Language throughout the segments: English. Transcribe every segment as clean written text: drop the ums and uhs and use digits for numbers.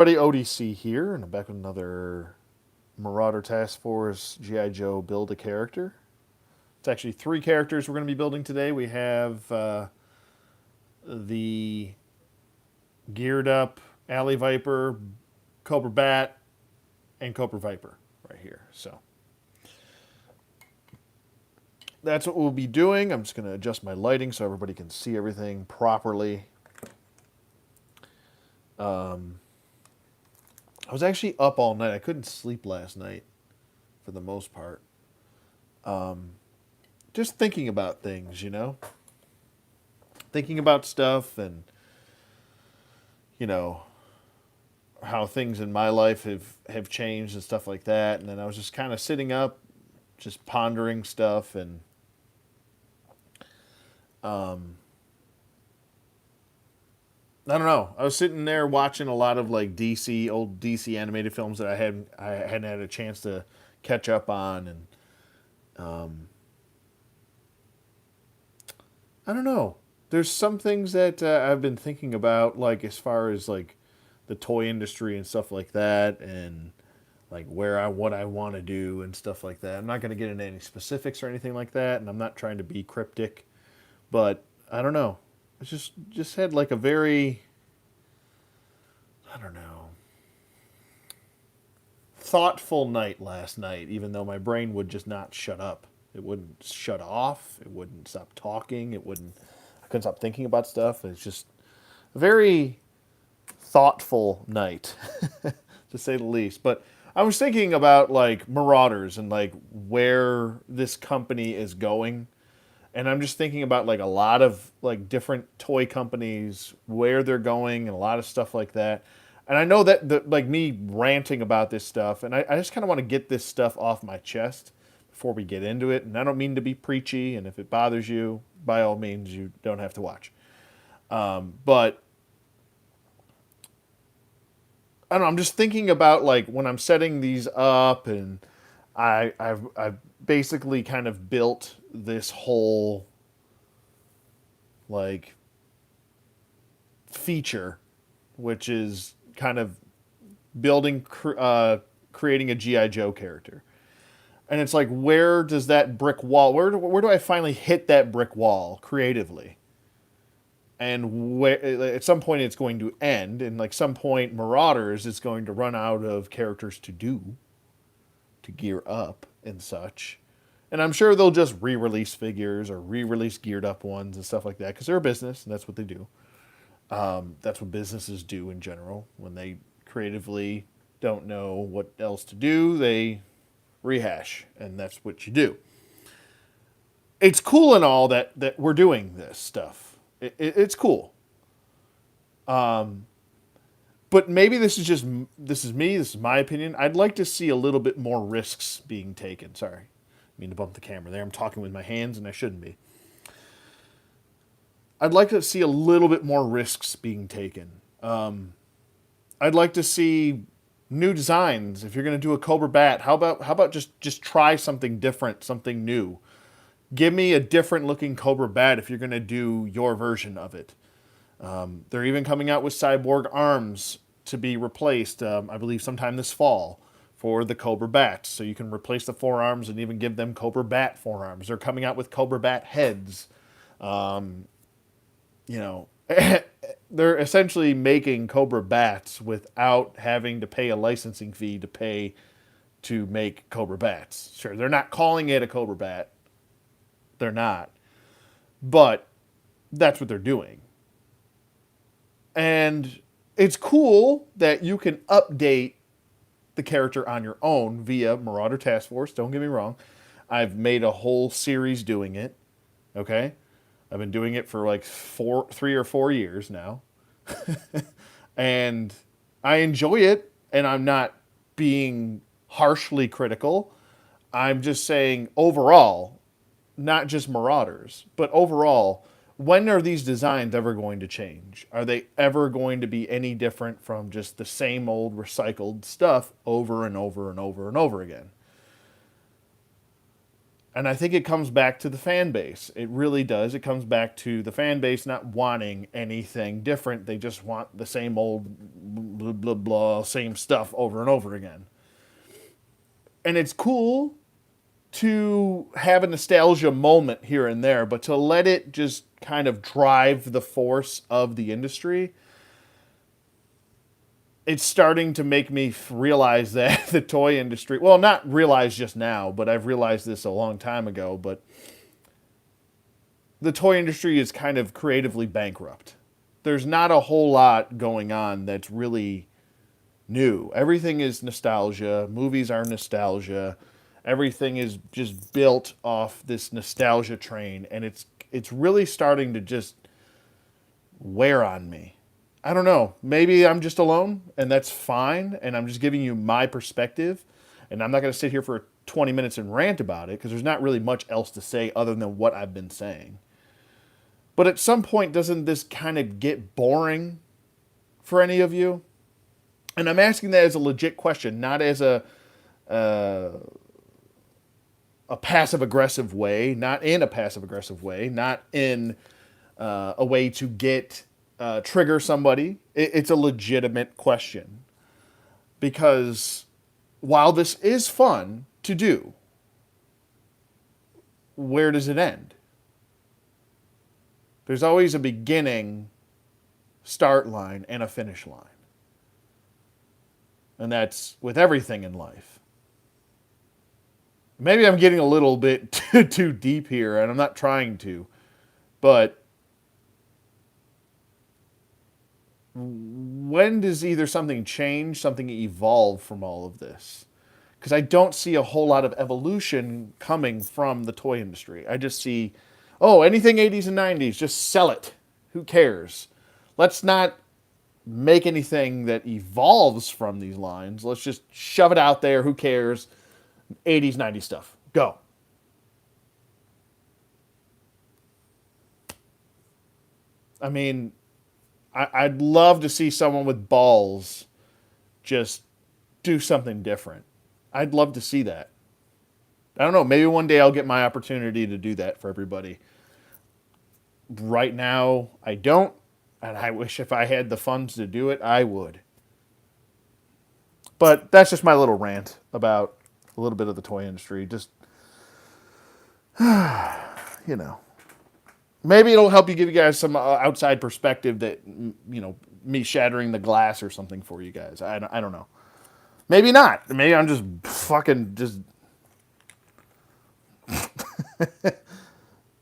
Everybody, ODC here, and I'm back with another Marauder Task Force G.I. Joe build a character. It's actually three characters we're going to be building today. We have the geared up Alley Viper, Cobra BAT, and Cobra Viper right here. So that's what we'll be doing. I'm just going to adjust my lighting so everybody can see everything properly. I was actually up all night. I couldn't sleep last night for the most part. Just thinking about things, thinking about stuff and, you know, how things in my life have changed and stuff like that. And then I was just kind of sitting up, just pondering stuff. And I don't know. I was sitting there watching a lot of like old DC animated films that I hadn't had a chance to catch up on. And I don't know. There's some things that I've been thinking about, like as far as like the toy industry and stuff like that, and like what I want to do and stuff like that. I'm not going to get into any specifics or anything like that, and I'm not trying to be cryptic, but I don't know. It's just had like a very, I don't know, thoughtful night last night. Even though my brain would just not shut up. It wouldn't shut off. It wouldn't stop talking. It wouldn't. I couldn't stop thinking about stuff. It's just a very thoughtful night, to say the least. But I was thinking about like Marauders and like where this company is going. And I'm just thinking about like a lot of like different toy companies, where they're going, and a lot of stuff like that. And I know that like me ranting about this stuff, and I just kind of want to get this stuff off my chest before we get into it. And I don't mean to be preachy, and if it bothers you, by all means, you don't have to watch. But I don't know. I'm just thinking about like when I'm setting these up, and I've basically kind of built this whole like feature, which is kind of creating a GI Joe character, and it's like where does that brick wall? Where do I finally hit that brick wall creatively? And where, at some point it's going to end, and like some point Marauders is going to run out of characters to do, to gear up and such. And I'm sure they'll just re-release figures or re-release geared up ones and stuff like that because they're a business and that's what they do. That's what businesses do in general. When they creatively don't know what else to do, they rehash, and that's what you do. It's cool and all that we're doing this stuff. It's cool. But maybe this is me. This is my opinion. I'd like to see a little bit more risks being taken. Sorry, I mean to bump the camera there. I'm talking with my hands, and I shouldn't be. I'd like to see a little bit more risks being taken. I'd like to see new designs. If you're going to do a Cobra Bat, how about just try something different, something new. Give me a different looking Cobra Bat if you're going to do your version of it. They're even coming out with cyborg arms to be replaced, I believe, sometime this fall for the Cobra Bats. So you can replace the forearms and even give them Cobra Bat forearms. They're coming out with Cobra Bat heads. You know, they're essentially making Cobra Bats without having to pay a licensing fee to pay to make Cobra Bats. Sure, they're not calling it a Cobra Bat. They're not. But that's what they're doing. And it's cool that you can update the character on your own via Marauder Task Force. Don't get me wrong. I've made a whole series doing it. Okay? I've been doing it for like 3 or 4 years now. And I enjoy it, and I'm not being harshly critical. I'm just saying overall, not just Marauders, but overall, when are these designs ever going to change? Are they ever going to be any different from just the same old recycled stuff over and over and over and over again? And I think it comes back to the fan base. It really does. It comes back to the fan base not wanting anything different. They just want the same old blah, blah, blah, same stuff over and over again. And it's cool to have a nostalgia moment here and there, but to let it just kind of drive the force of the industry, it's starting to make me realize that the toy industry, well, not realize just now, but I've realized this a long time ago, but the toy industry is kind of creatively bankrupt. There's not a whole lot going on that's really new. Everything is nostalgia. Movies are nostalgia. Everything is just built off this nostalgia train, and it's really starting to just wear on me. I don't know. Maybe I'm just alone, and that's fine, and I'm just giving you my perspective, and I'm not going to sit here for 20 minutes and rant about it because there's not really much else to say other than what I've been saying. But at some point, doesn't this kind of get boring for any of you? And I'm asking that as a legit question, not as a passive aggressive way, not in a passive aggressive way, not in a way to get trigger somebody. It's a legitimate question because while this is fun to do, where does it end? There's always a beginning, start line, and a finish line. And that's with everything in life. Maybe I'm getting a little bit too deep here, and I'm not trying to. But when does either something change, something evolve from all of this? Because I don't see a whole lot of evolution coming from the toy industry. I just see, oh, anything 80s and 90s, just sell it. Who cares? Let's not make anything that evolves from these lines. Let's just shove it out there. Who cares? 80s, 90s stuff. Go. I mean, I'd love to see someone with balls just do something different. I'd love to see that. I don't know. Maybe one day I'll get my opportunity to do that for everybody. Right now, I don't. And I wish if I had the funds to do it, I would. But that's just my little rant about a little bit of the toy industry. Just, you know. Maybe it'll help you give you guys some outside perspective that, me shattering the glass or something for you guys. I don't know. Maybe not. Maybe I'm just fucking just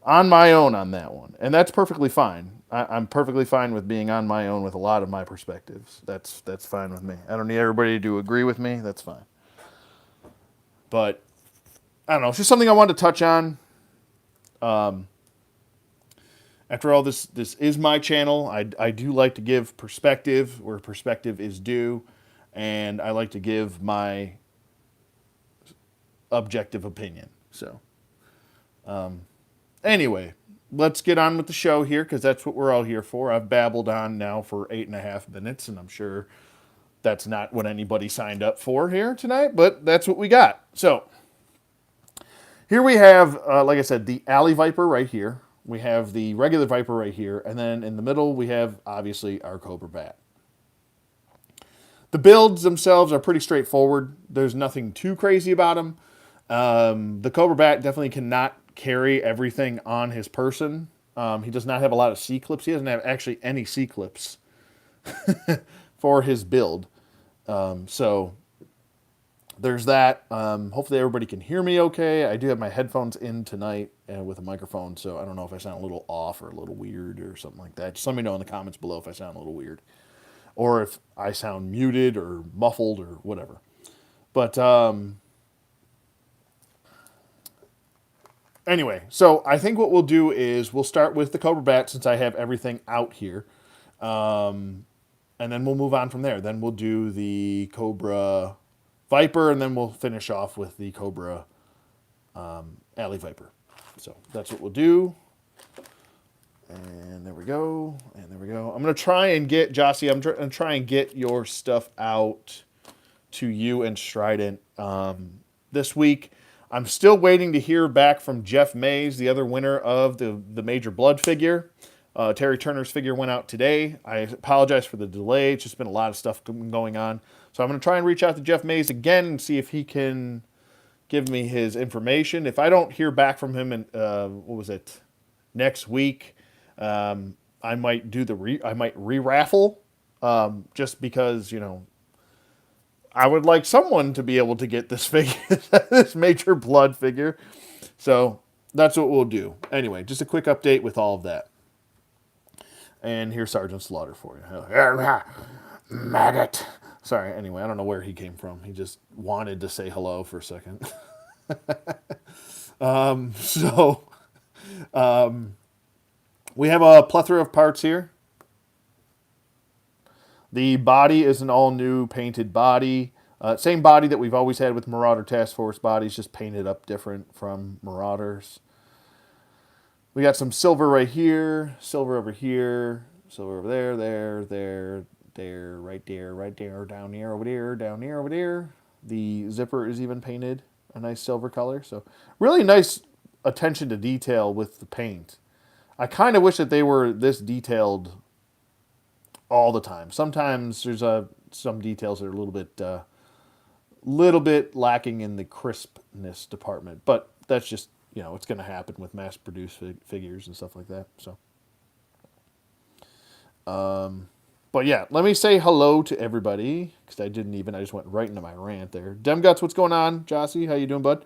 on my own on that one. And that's perfectly fine. I'm perfectly fine with being on my own with a lot of my perspectives. That's fine with me. I don't need everybody to agree with me. That's fine. But, I don't know. It's just something I wanted to touch on. After all, this is my channel. I do like to give perspective where perspective is due. And I like to give my objective opinion. So, anyway, let's get on with the show here because that's what we're all here for. I've babbled on now for 8.5 minutes, and I'm sure that's not what anybody signed up for here tonight, but that's what we got. So, here we have, like I said, the Alley Viper right here. We have the regular Viper right here, and then in the middle we have, obviously, our Cobra BAT. The builds themselves are pretty straightforward. There's nothing too crazy about them. The Cobra BAT definitely cannot carry everything on his person. He does not have a lot of C-clips. He doesn't have actually any C-clips for his build. So there's that. Hopefully everybody can hear me okay. I do have my headphones in tonight with a microphone, so I don't know if I sound a little off or a little weird or something like that. Just let me know in the comments below if I sound a little weird. Or if I sound muted or muffled or whatever. But anyway, so I think what we'll do is we'll start with the Cobra BAT since I have everything out here. And then we'll move on from there. Then we'll do the Cobra Viper, and then we'll finish off with the Cobra Alley Viper. So that's what we'll do. And there we go. And there we go. I'm going to try and get, Jossie, I'm going to try and get your stuff out to you and Strident this week. I'm still waiting to hear back from Jeff Mays, the other winner of the Major Blood figure. Terry Turner's figure went out today. I apologize for the delay. It's just been a lot of stuff going on. So I'm going to try and reach out to Jeff Mays again and see if he can give me his information. If I don't hear back from him in, next week, I might do I might re-raffle, just because, I would like someone to be able to get this figure, this Major Blood figure. So that's what we'll do. Anyway, just a quick update with all of that. And here's Sergeant Slaughter for you. Maggot. Sorry, anyway, I don't know where he came from. He just wanted to say hello for a second. We have a plethora of parts here. The body is an all-new painted body. Same body that we've always had with Marauder Task Force bodies, just painted up different from Marauders. We got some silver right here, silver over here, silver over there, right there, down here, over there, down here, over there. The zipper is even painted a nice silver color. So really nice attention to detail with the paint. I kind of wish that they were this detailed all the time. Sometimes there's some details that are a little bit lacking in the crispness department, but that's just, it's going to happen with mass-produced figures and stuff like that. So, but yeah, let me say hello to everybody, because I just went right into my rant there. Demguts, what's going on? Jossie, how you doing, bud?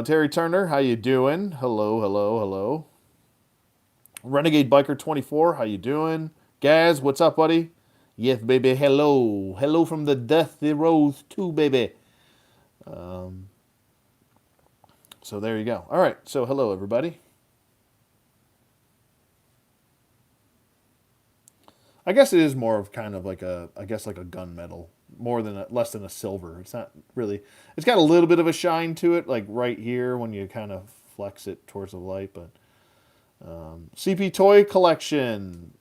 Terry Turner, how you doing? Hello, hello, hello. Renegade Biker 24, how you doing? Gaz, what's up, buddy? Yes, baby, hello. Hello from the Dusty Rose too, baby. So there you go. All right, so hello, everybody. I guess it is more of kind of like a gunmetal, less than a silver. It's not really, it's got a little bit of a shine to it, like right here when you kind of flex it towards the light, but CP Toys Collection,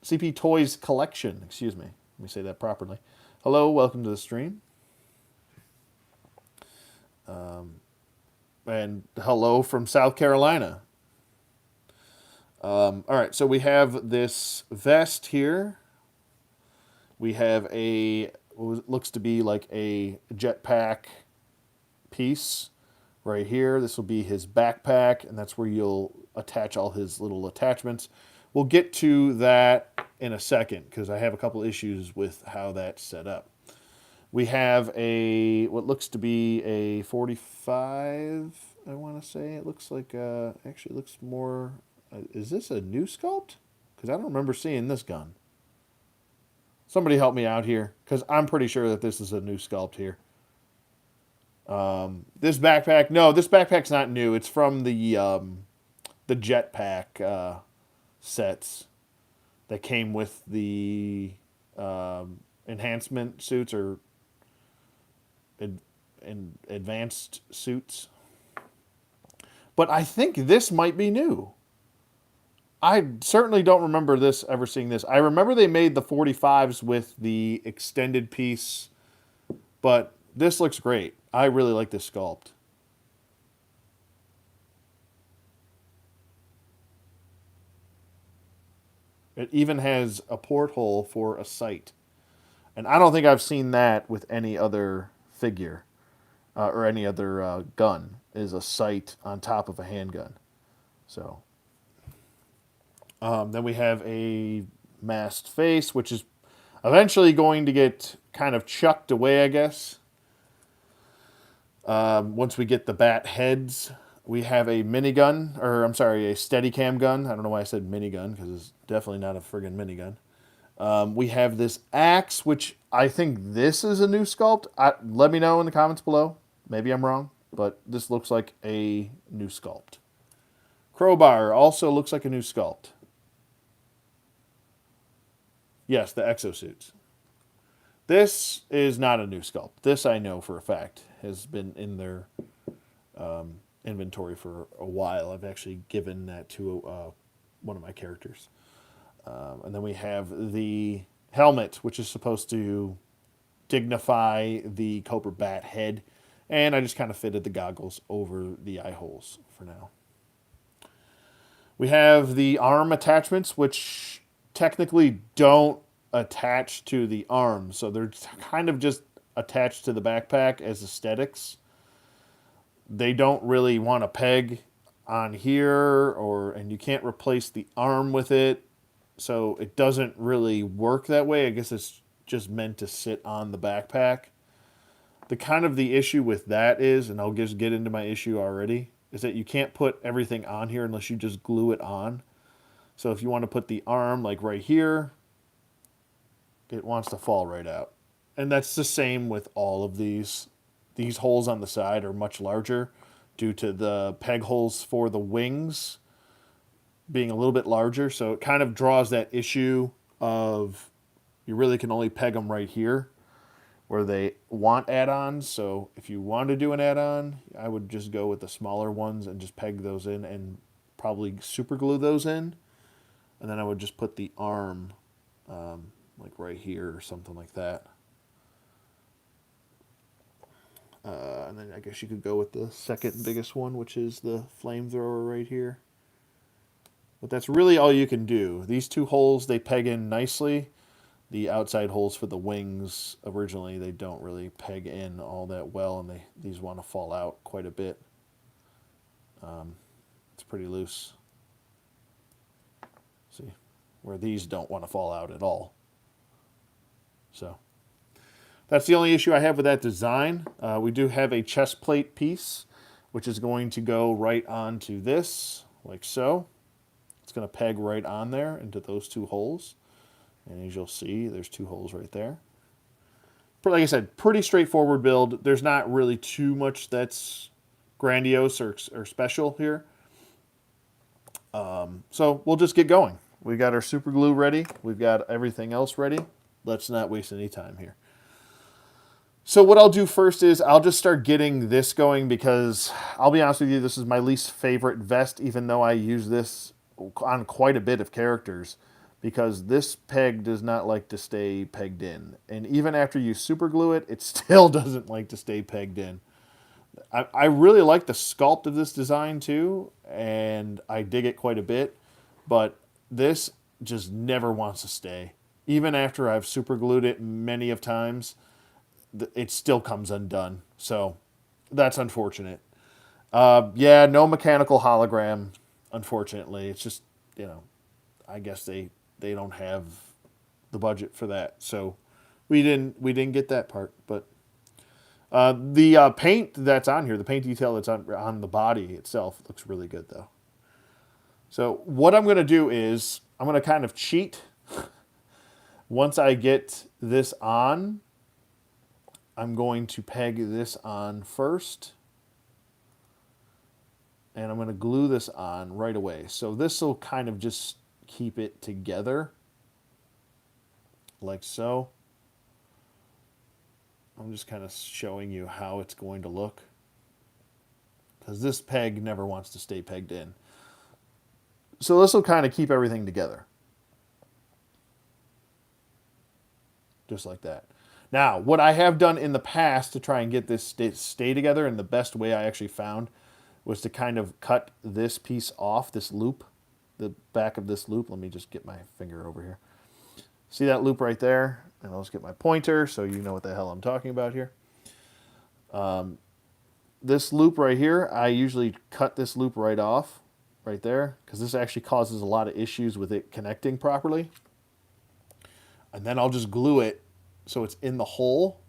excuse me. Let me say that properly. Hello, welcome to the stream. And hello from South Carolina. All right, so we have this vest here. We have what looks to be like a jetpack piece right here. This will be his backpack, and that's where you'll attach all his little attachments. We'll get to that in a second, because I have a couple issues with how that's set up. We have what looks to be a 45, I want to say. It looks like, actually looks more, is this a new sculpt? Because I don't remember seeing this gun. Somebody help me out here, because I'm pretty sure that this is a new sculpt here. This backpack's not new. It's from the jetpack sets that came with the enhancement suits or advanced suits. But I think this might be new. I certainly don't remember ever seeing this. I remember they made the 45s with the extended piece, but this looks great. I really like this sculpt. It even has a porthole for a sight. And I don't think I've seen that with any other figure or any other gun, is a sight on top of a handgun. So then we have a masked face, which is eventually going to get kind of chucked away, I guess. Once we get the bat heads, we have a minigun, or I'm sorry, a Steadicam gun. I don't know why I said minigun, because it's definitely not a friggin' minigun. We have this axe, which I think this is a new sculpt. Let me know in the comments below. Maybe I'm wrong, but this looks like a new sculpt. Crowbar also looks like a new sculpt. Yes, the exosuits. This is not a new sculpt. This I know for a fact has been in their inventory for a while. I've actually given that to one of my characters. And then we have the helmet, which is supposed to dignify the Cobra BAT head. And I just kind of fitted the goggles over the eye holes for now. We have the arm attachments, which technically don't attach to the arm. So they're kind of just attached to the backpack as aesthetics. They don't really want to peg on here, and you can't replace the arm with it. So it doesn't really work that way. I guess it's just meant to sit on the backpack. The issue with that is, and I'll just get into my issue already, is that you can't put everything on here unless you just glue it on. So if you want to put the arm like right here, it wants to fall right out. And that's the same with all of these. These holes on the side are much larger due to the peg holes for the wings being a little bit larger. So it kind of draws that issue of you really can only peg them right here where they want add-ons. So if you want to do an add-on, I would just go with the smaller ones and just peg those in and probably super glue those in. And then I would just put the arm like right here or something like that. And then I guess you could go with the second biggest one, which is the flamethrower right here. But that's really all you can do. These two holes, they peg in nicely. The outside holes for the wings, originally, they don't really peg in all that well, and these want to fall out quite a bit. It's pretty loose. See, where these don't want to fall out at all. So that's the only issue I have with that design. We do have a chest plate piece, which is going to go right onto this, like so. It's going to peg right on there into those two holes. And as you'll see, there's two holes right there. Like I said, pretty straightforward build. There's not really too much that's grandiose or special here. So we'll just get going. We got our super glue ready. We've got everything else ready. Let's not waste any time here. So what I'll do first is I'll just start getting this going because I'll be honest with you, this is my least favorite vest, even though I use this on quite a bit of characters, because this peg does not like to stay pegged in. And even after you super glue it, it still doesn't like to stay pegged in. I really like the sculpt of this design too, and I dig it quite a bit, but this just never wants to stay. Even after I've super glued it many of times, it still comes undone. So that's unfortunate. Yeah, no mechanical hologram, unfortunately. It's just, I guess they don't have the budget for that. So we didn't get that part. But the paint that's on here, the paint detail that's on the body itself looks really good though. So what I'm going to do is I'm going to kind of cheat. Once I get this on, I'm going to peg this on first. And I'm going to glue this on right away. So this will kind of just keep it together. Like so. I'm just kind of showing you how it's going to look. Because this peg never wants to stay pegged in. So this will kind of keep everything together. Just like that. Now, what I have done in the past to try and get this stay together, and the best way I actually found was to kind of cut this piece off, this loop, the back of this loop. Let me just get my finger over here. See that loop right there? And I'll just get my pointer so you know what the hell I'm talking about here. This loop right here, I usually cut this loop right off, right there, because this actually causes a lot of issues with it connecting properly. And then I'll just glue it so it's in the hole,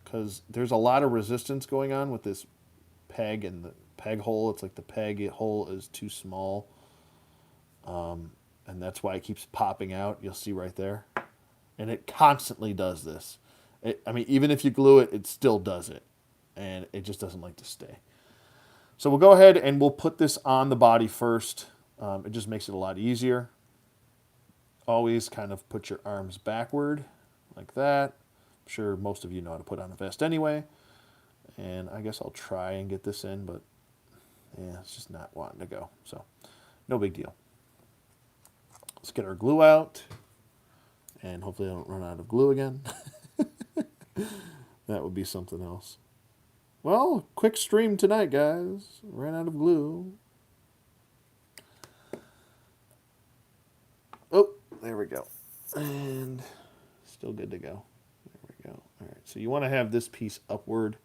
because there's a lot of resistance going on with this peg and the peg hole. It's like the peg hole is too small, and that's why it keeps popping out. You'll see right there, and it constantly does this. I mean, even if you glue it, it still does it, and it just doesn't like to stay. So we'll go ahead and we'll put this on the body first. It just makes it a lot easier. Always kind of put your arms backward like that. I'm sure most of you know how to put on a vest anyway. And I guess I'll try and get this in, but yeah, it's just not wanting to go. So no big deal. Let's get our glue out. And hopefully I don't run out of glue again. That would be something else. Well, quick stream tonight, guys. Ran out of glue. Oh, there we go. And still good to go. There we go. All right, so you want to have this piece upward.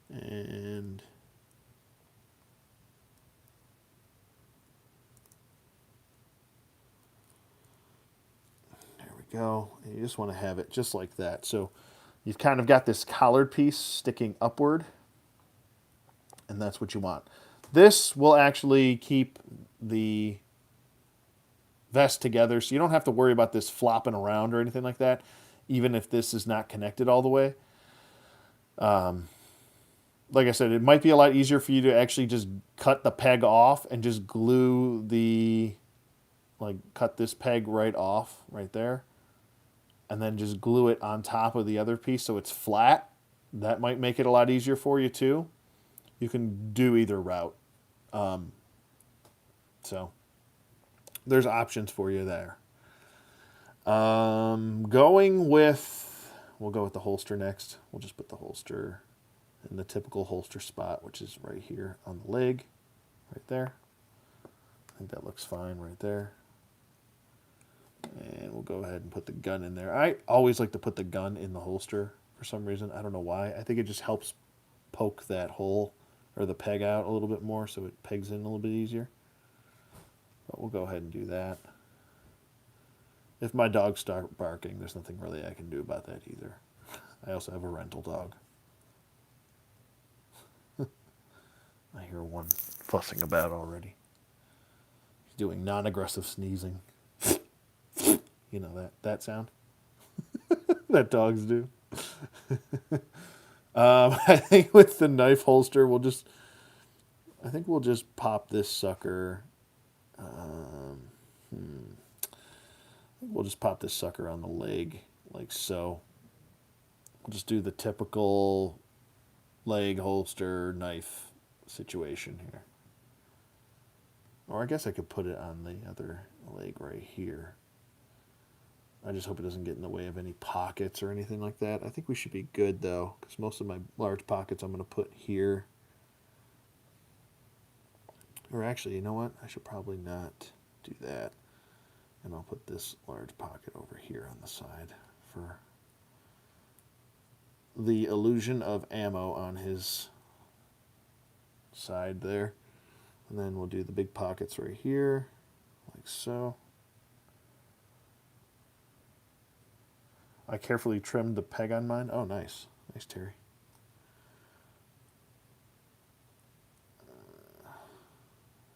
And there we go. And you just want to have it just like that. So you've kind of got this collared piece sticking upward. And that's what you want. This will actually keep the vest together, so you don't have to worry about this flopping around or anything like that, even if this is not connected all the way. Like I said, it might be a lot easier for you to actually just cut the peg off and just glue cut this peg right off right there, and then just glue it on top of the other piece so it's flat. That might make it a lot easier for you too. You can do either route. So there's options for you there. We'll go with the holster next. We'll just put the holster in the typical holster spot, which is right here on the leg, right there. I think that looks fine right there. And we'll go ahead and put the gun in there. I always like to put the gun in the holster for some reason. I don't know why. I think it just helps poke that hole or the peg out a little bit more so it pegs in a little bit easier. But we'll go ahead and do that. If my dogs start barking, there's nothing really I can do about that either. I also have a rental dog. I hear one fussing about already. He's doing non-aggressive sneezing. You know that sound? That dogs do. I think with the knife holster, we'll just pop this sucker. We'll just pop this sucker on the leg like so. We'll just do the typical leg holster knife situation here. Or I guess I could put it on the other leg right here. I just hope it doesn't get in the way of any pockets or anything like that. I think we should be good though, because most of my large pockets I'm going to put here. Or actually, you know what? I should probably not do that. And I'll put this large pocket over here on the side for the illusion of ammo on his side there. And then we'll do the big pockets right here, like so. I carefully trimmed the peg on mine. Oh, nice. Nice, Terry.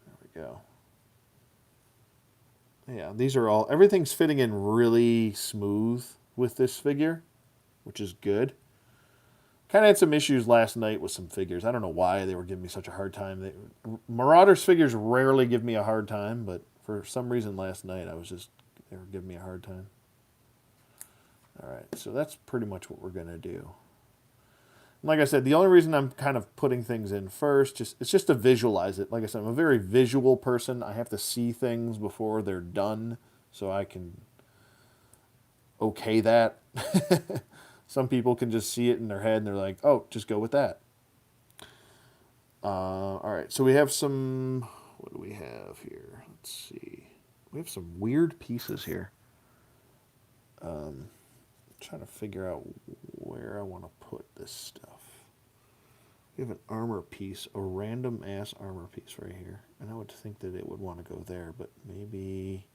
There we go. Yeah, these are all, everything's fitting in really smooth with this figure, which is good. Kind of had some issues last night with some figures. I don't know why they were giving me such a hard time. Marauder's figures rarely give me a hard time, but for some reason last night they were giving me a hard time. All right, so that's pretty much what we're going to do. Like I said, the only reason I'm kind of putting things in first, it's just to visualize it. Like I said, I'm a very visual person. I have to see things before they're done so I can okay that. Some people can just see it in their head and they're like, oh, just go with that. All right, so we have some, what do we have here? Let's see. We have some weird pieces here. Trying to figure out where I want to put this stuff. We have an armor piece, a random ass armor piece right here. And I would think that it would want to go there, but maybe,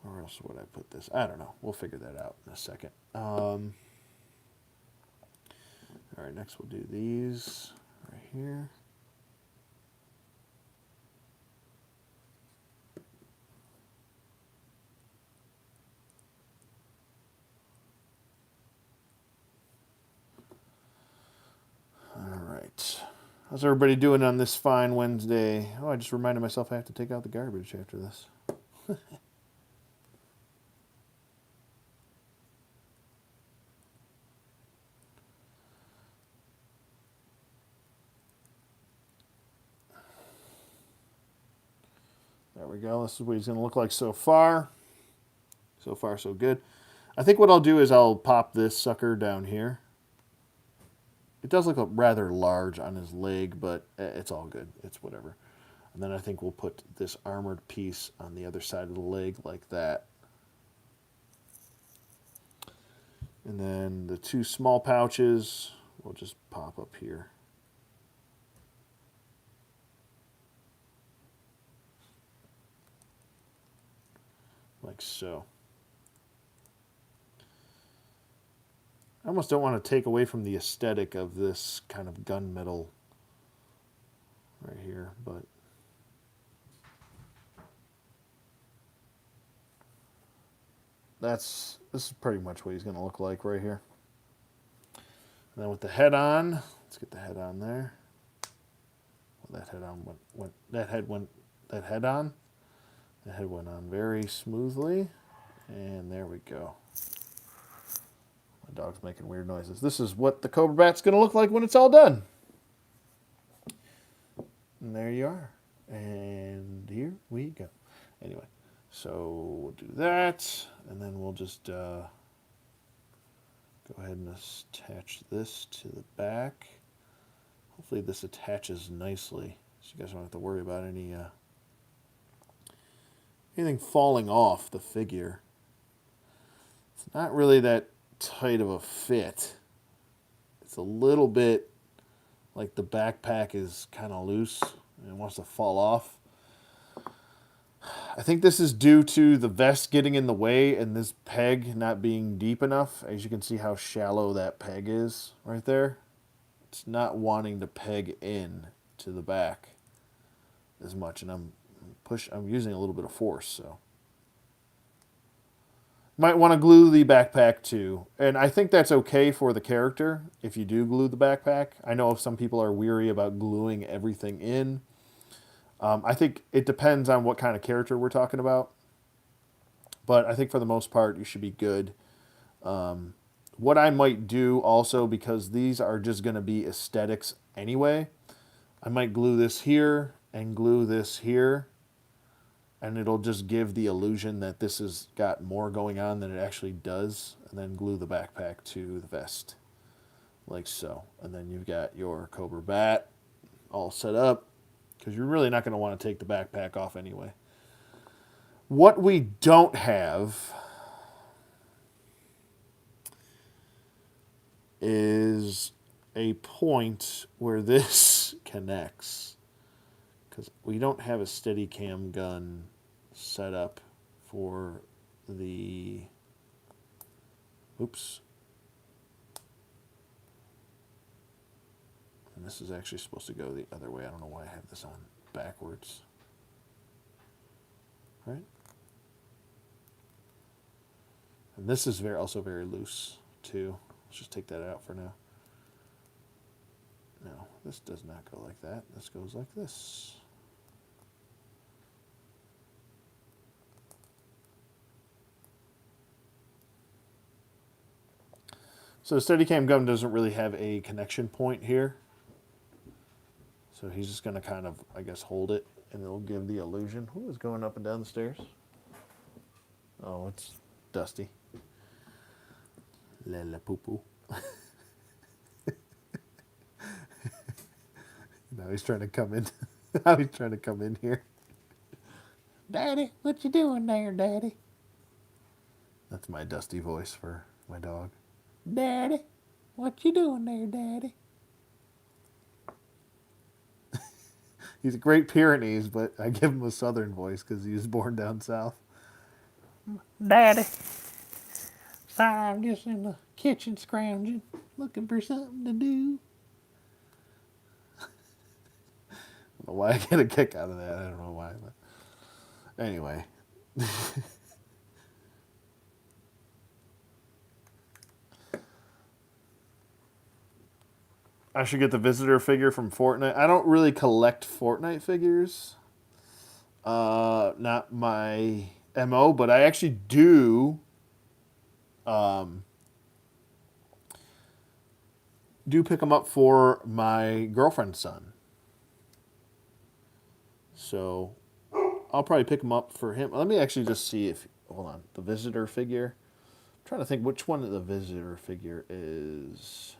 where else would I put this? I don't know. We'll figure that out in a second. All right, next we'll do these right here. How's everybody doing on this fine Wednesday? Oh, I just reminded myself I have to take out the garbage after this. There we go. This is what he's going to look like so far. So far, so good. I think what I'll do is I'll pop this sucker down here. It does look rather large on his leg, but it's all good. It's whatever. And then I think we'll put this armored piece on the other side of the leg like that. And then the two small pouches will just pop up here. Like so. I almost don't want to take away from the aesthetic of this kind of gunmetal right here, but this is pretty much what he's going to look like right here. And then with the head on, let's get the head on there. Well, that head on that head on. The head went on very smoothly, and there we go. My dog's making weird noises. This is what the Cobra Bat's going to look like when it's all done. And there you are. And here we go. Anyway, so we'll do that, and then we'll just go ahead and attach this to the back. Hopefully this attaches nicely, so you guys don't have to worry about anything falling off the figure. It's not really that tight of a fit. It's a little bit like the backpack is kind of loose and it wants to fall off. I think this is due to the vest getting in the way and this peg not being deep enough. As you can see how shallow that peg is right there. It's not wanting to peg in to the back as much, and I'm using a little bit of force, so might want to glue the backpack too. And I think that's okay for the character if you do glue the backpack. I know some people are weary about gluing everything in. I think it depends on what kind of character we're talking about. But I think for the most part, you should be good. What I might do also, because these are just going to be aesthetics anyway, I might glue this here and glue this here. And it'll just give the illusion that this has got more going on than it actually does. And then glue the backpack to the vest. Like so. And then you've got your Cobra BAT all set up. Because you're really not going to want to take the backpack off anyway. What we don't have is a point where this connects. Because we don't have a Steadicam gun set up for the... Oops. And this is actually supposed to go the other way. I don't know why I have this on backwards. Right? And this is also very loose, too. Let's just take that out for now. No, this does not go like that. This goes like this. So the Steadicam gun doesn't really have a connection point here. So he's just going to kind of, I guess, hold it, and it'll give the illusion. Who is going up and down the stairs? Oh, it's Dusty. Lala poo poo. Now he's trying to come in. Now he's trying to come in here. Daddy, what you doing there, Daddy? That's my Dusty voice for my dog. Daddy, what you doing there, Daddy? He's a Great Pyrenees, but I give him a southern voice because he was born down south. Daddy, sorry, I'm just in the kitchen scrounging, looking for something to do. I don't know why I get a kick out of that. I don't know why, but anyway. I should get the visitor figure from Fortnite. I don't really collect Fortnite figures. Not my MO, but I actually do pick them up for my girlfriend's son. So I'll probably pick them up for him. Let me actually just see if, hold on, the visitor figure. I'm trying to think which one of the visitor figure is.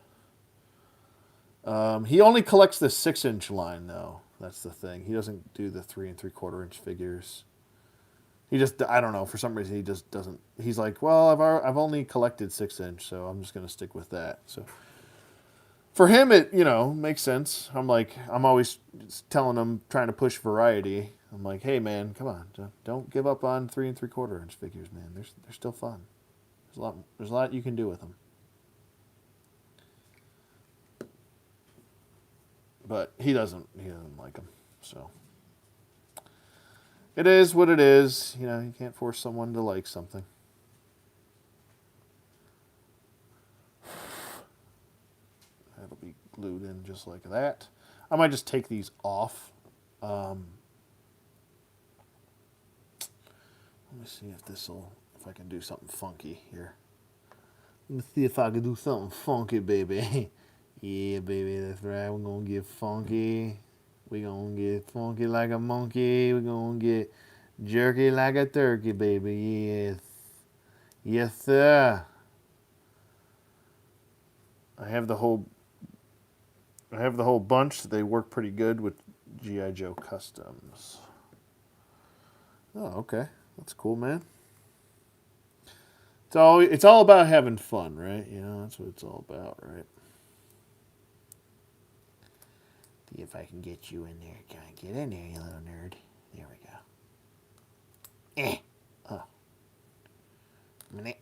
He only collects the 6-inch line, though. That's the thing. He doesn't do the 3 3/4 inch figures. He just, I don't know, for some reason he just doesn't. He's like, well, I've only collected 6-inch, so I'm just gonna stick with that. So for him, it makes sense. I'm like, I'm always telling him, trying to push variety. I'm like, hey man, come on, don't give up on 3 3/4 inch figures, man. They're still fun. There's a lot you can do with them. But he doesn't like them. So it is what it is. You can't force someone to like something. That'll be glued in just like that. I might just take these off. Let me see if I can do something funky here. Let me see if I can do something funky, baby. Yeah, baby, that's right. We're going to get funky. We're going to get funky like a monkey. We're going to get jerky like a turkey, baby. Yes. Yes, sir. I have the whole bunch. They work pretty good with G.I. Joe Customs. Oh, okay. That's cool, man. It's all about having fun, right? That's what it's all about, right? See if I can get you in there. Can I get in there, you little nerd? There we go. Oh. I'm gonna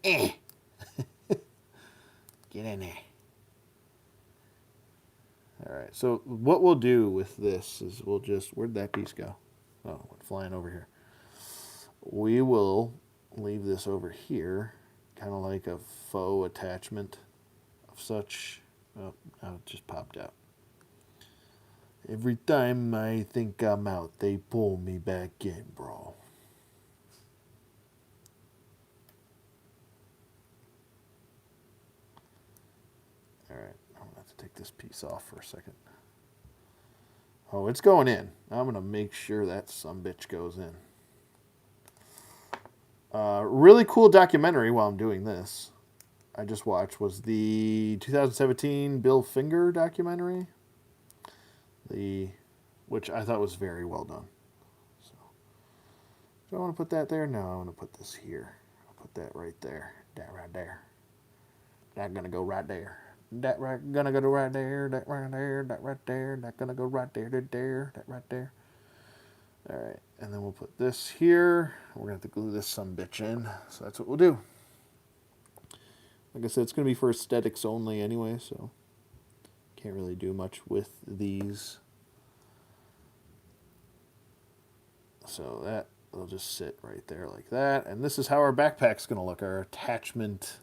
Get in there. Alright, so what we'll do with this is where'd that piece go? Oh, it went flying over here. We will leave this over here, kind of like a faux attachment of such. Oh, now it just popped out. Every time I think I'm out, they pull me back in, bro. Alright, I'm going to have to take this piece off for a second. Oh, it's going in. I'm going to make sure that sumbitch goes in. Really cool documentary while I'm doing this. I just watched was the 2017 Bill Finger documentary. Which I thought was very well done. So, do I want to put that there? No, I want to put this here. I'll put that right there. That right there. That gonna go right there. That right gonna go right there. That right there. That right there. That gonna go right there. That right there. All right, and then we'll put this here. We're gonna have to glue this sumbitch in. So that's what we'll do. Like I said, it's gonna be for aesthetics only anyway, so can't really do much with these. So that will just sit right there like that. And this is how our backpack's going to look. Our attachment,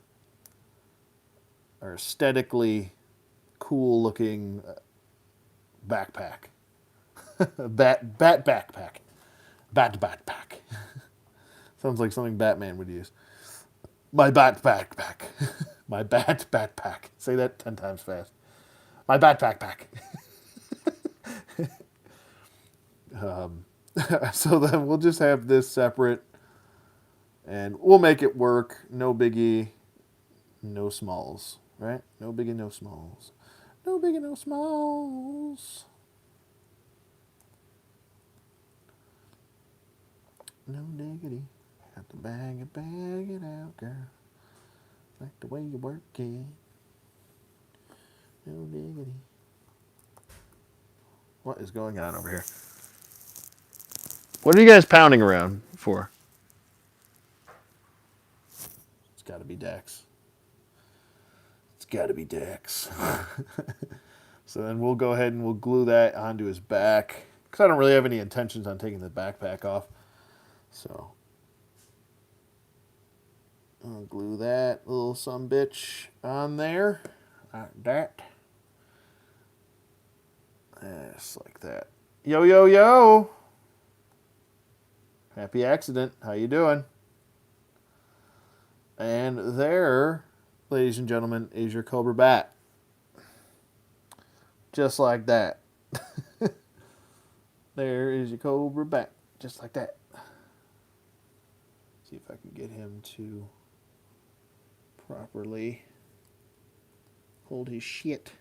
our aesthetically cool looking backpack. bat backpack. Bat backpack. Sounds like something Batman would use. My bat backpack. My bat backpack. Say that 10 times fast. My bat backpack. So then we'll just have this separate and we'll make it work. No biggie, no smalls, right? No biggie, no smalls. No biggie, no smalls. No diggity. Got to bag it out, girl. Like the way you work it. No diggity. What is going on over here? What are you guys pounding around for? It's got to be Dax. It's got to be Dax. So then we'll go ahead and we'll glue that onto his back. Because I don't really have any intentions on taking the backpack off. So I'll glue that little sumbitch on there. Like that. Just like that. Yo, yo, yo. Happy accident. How you doing? And there, ladies and gentlemen, is your Cobra BAT. Just like that. There is your Cobra BAT. Just like that. See if I can get him to properly hold his shit.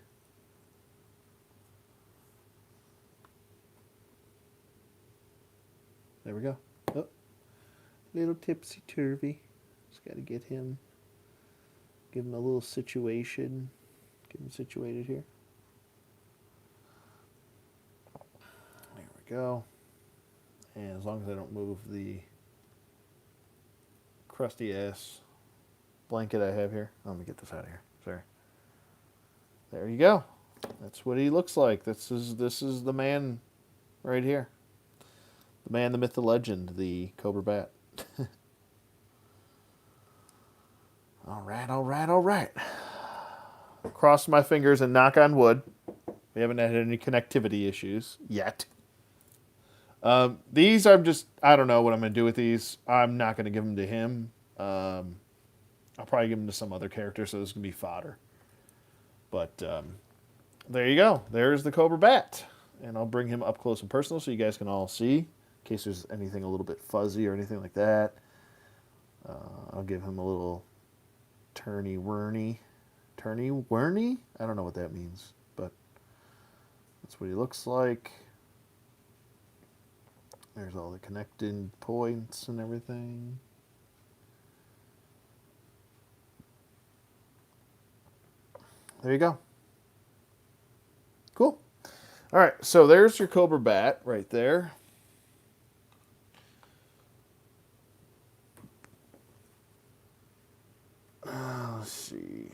There we go. Oh, little tipsy-turvy. Just got to get him, give him a little situation. Get him situated here. There we go. And as long as I don't move the crusty ass blanket I have here. Let me get this out of here. Sorry. There you go. That's what he looks like. This is the man right here. The man, the myth, the legend, the Cobra BAT. All right, all right, all right. Cross my fingers and knock on wood. We haven't had any connectivity issues yet. These I don't know what I'm going to do with these. I'm not going to give them to him. I'll probably give them to some other character, so this is going to be fodder. But there you go. There's the Cobra BAT. And I'll bring him up close and personal so you guys can all see, in case there's anything a little bit fuzzy or anything like that. I'll give him a little turny-whirny. Turny-whirny? I don't know what that means, but that's what he looks like. There's all the connecting points and everything. There you go. Cool. All right, so there's your Cobra BAT right there. Let's see.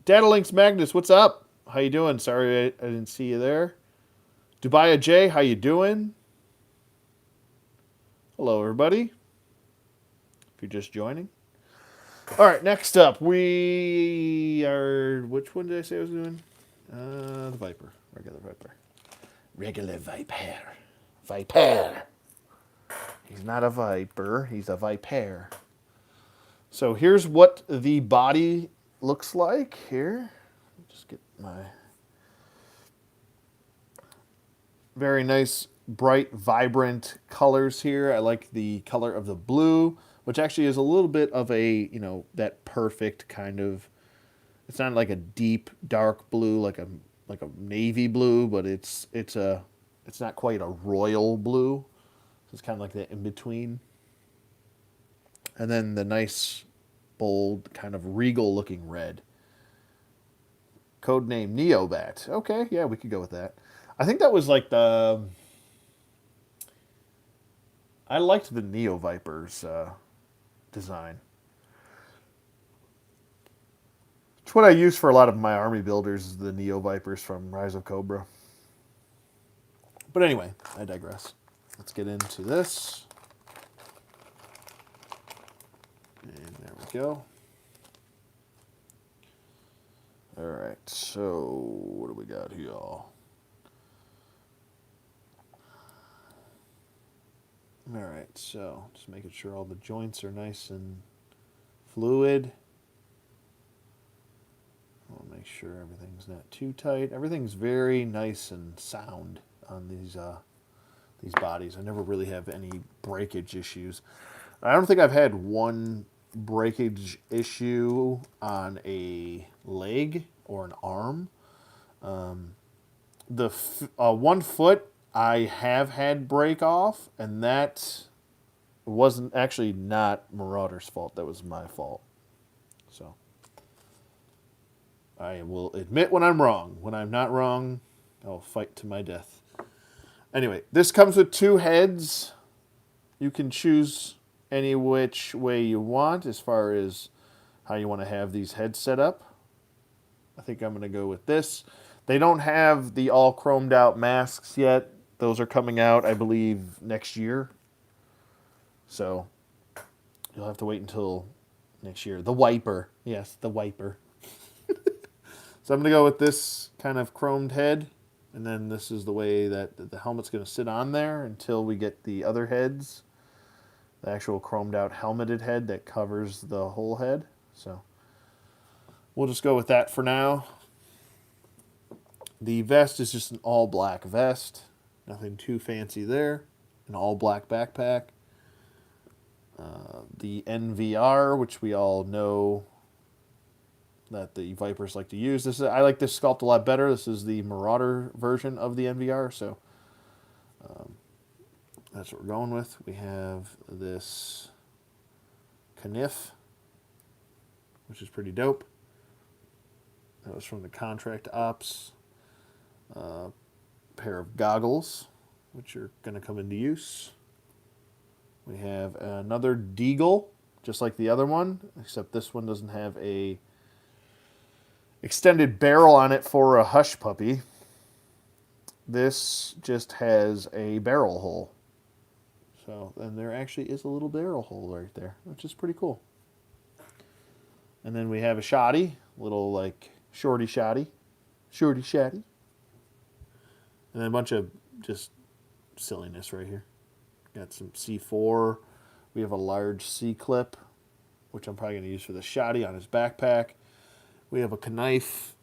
Datalinks Magnus, what's up? How you doing? Sorry I didn't see you there. Dubai J, how you doing? Hello, everybody. If you're just joining. All right, next up, we are... Which one did I say I was doing? The Viper. Regular Viper. Regular Viper. Viper. He's not a Viper. He's a Viper. So here's what the body looks like here. Just get my... Very nice, bright, vibrant colors here. I like the color of the blue, which actually is a little bit of a, that perfect kind of... It's not like a deep, dark blue, like a navy blue, but it's not quite a royal blue. So it's kind of like that in between. And then the nice, bold, kind of regal-looking red. Codename Neobat. Okay, yeah, we could go with that. I think that was like the... I liked the Neo Viper's design. It's what I use for a lot of my army builders, is the Neo Vipers from Rise of Cobra. But anyway, I digress. Let's get into this. And there we go. All right, so what do we got here, y'all? All right, so just making sure all the joints are nice and fluid. I'll make sure everything's not too tight. Everything's very nice and sound on these bodies. I never really have any breakage issues. I don't think I've had one breakage issue on a leg or an arm. The 1 foot I have had break off, and that wasn't actually not Marauder's fault. That was my fault. So I will admit when I'm wrong. When I'm not wrong, I'll fight to my death. Anyway, this comes with 2 heads. You can choose any which way you want as far as how you want to have these heads set up. I think I'm going to go with this. They don't have the all chromed out masks yet. Those are coming out, I believe, next year. So you'll have to wait until next year. The Wiper. Yes, the Wiper. So I'm going to go with this kind of chromed head. And then this is the way that the helmet's going to sit on there until we get the other heads. The actual chromed out helmeted head that covers the whole head. So we'll just go with that for now. The vest is just an all black vest. Nothing too fancy there. An all black backpack. The NVR, which we all know that the Vipers like to use. I like this sculpt a lot better. This is the Marauder version of the NVR, so that's what we're going with. We have this Kniff, which is pretty dope. That was from the Contract Ops pair of goggles, which are going to come into use. We have another Deagle, just like the other one, except this one doesn't have a extended barrel on it for a hush puppy. This just has a barrel hole. So, and there actually is a little barrel hole right there, which is pretty cool. And then we have a shoddy, little like shorty shoddy. And then a bunch of just silliness right here. Got some C4. We have a large C-clip, which I'm probably going to use for the shoddy on his backpack. We have a Kniff,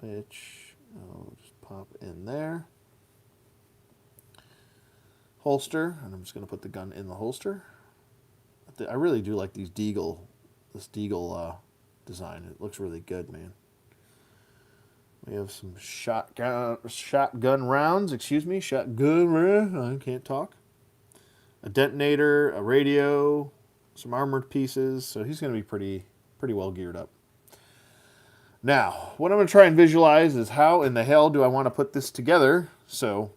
which I'll just pop in there. Holster, and I'm just going to put the gun in the holster. I really do like this Deagle design. It looks really good, man. We have some shotgun rounds. I can't talk. A detonator, a radio, some armored pieces. So he's going to be pretty well geared up. Now, what I'm going to try and visualize is how in the hell do I want to put this together? So,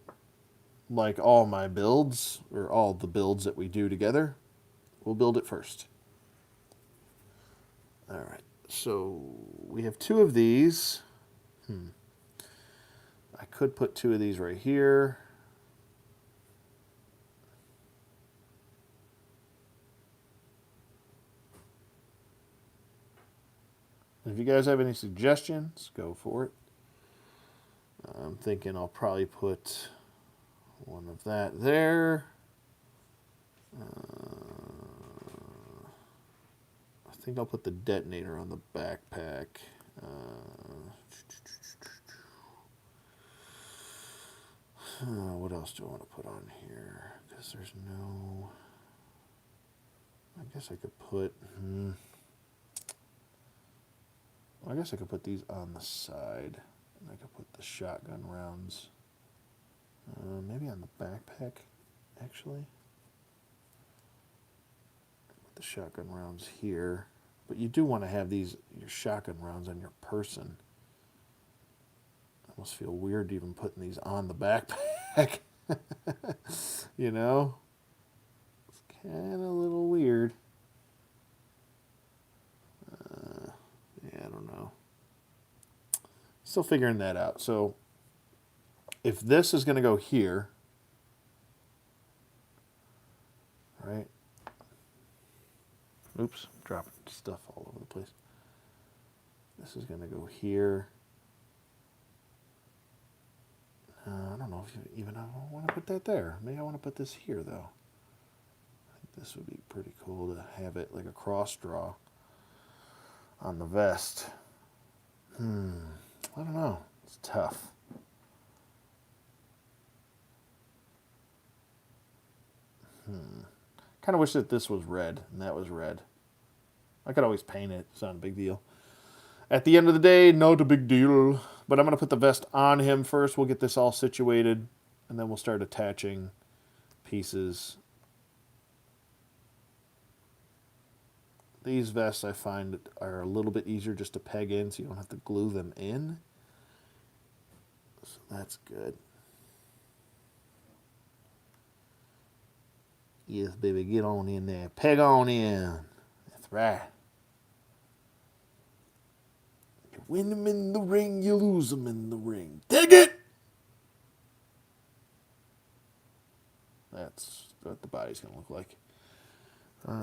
like all my builds, or all the builds that we do together, we'll build it first. All right. So we have two of these. I could put two of these right here. If you guys have any suggestions, go for it. I'm thinking I'll probably put one of that there. I think I'll put the detonator on the backpack. What else do I want to put on here? Because there's no... I guess I could put... I guess I could put these on the side. And I could put the shotgun rounds maybe on the backpack, actually. Put the shotgun rounds here. But you do want to have your shotgun rounds on your person. I almost feel weird even putting these on the backpack. You know? It's kind of a little weird. Yeah, I don't know. Still figuring that out. So, if this is going to go here, right? Oops, dropping stuff all over the place. This is going to go here. I don't know if I want to put that there. Maybe I want to put this here, though. I think this would be pretty cool to have it like a cross draw on the vest. I don't know. It's tough. Kind of wish that this was red and that was red. I could always paint it. It's not a big deal. At the end of the day, not a big deal. But I'm going to put the vest on him first. We'll get this all situated. And then we'll start attaching pieces. These vests I find are a little bit easier just to peg in so you don't have to glue them in. So that's good. Yes, baby, get on in there. Peg on in. That's right. You win them in the ring, you lose them in the ring. Dig it! That's what the body's going to look like. That's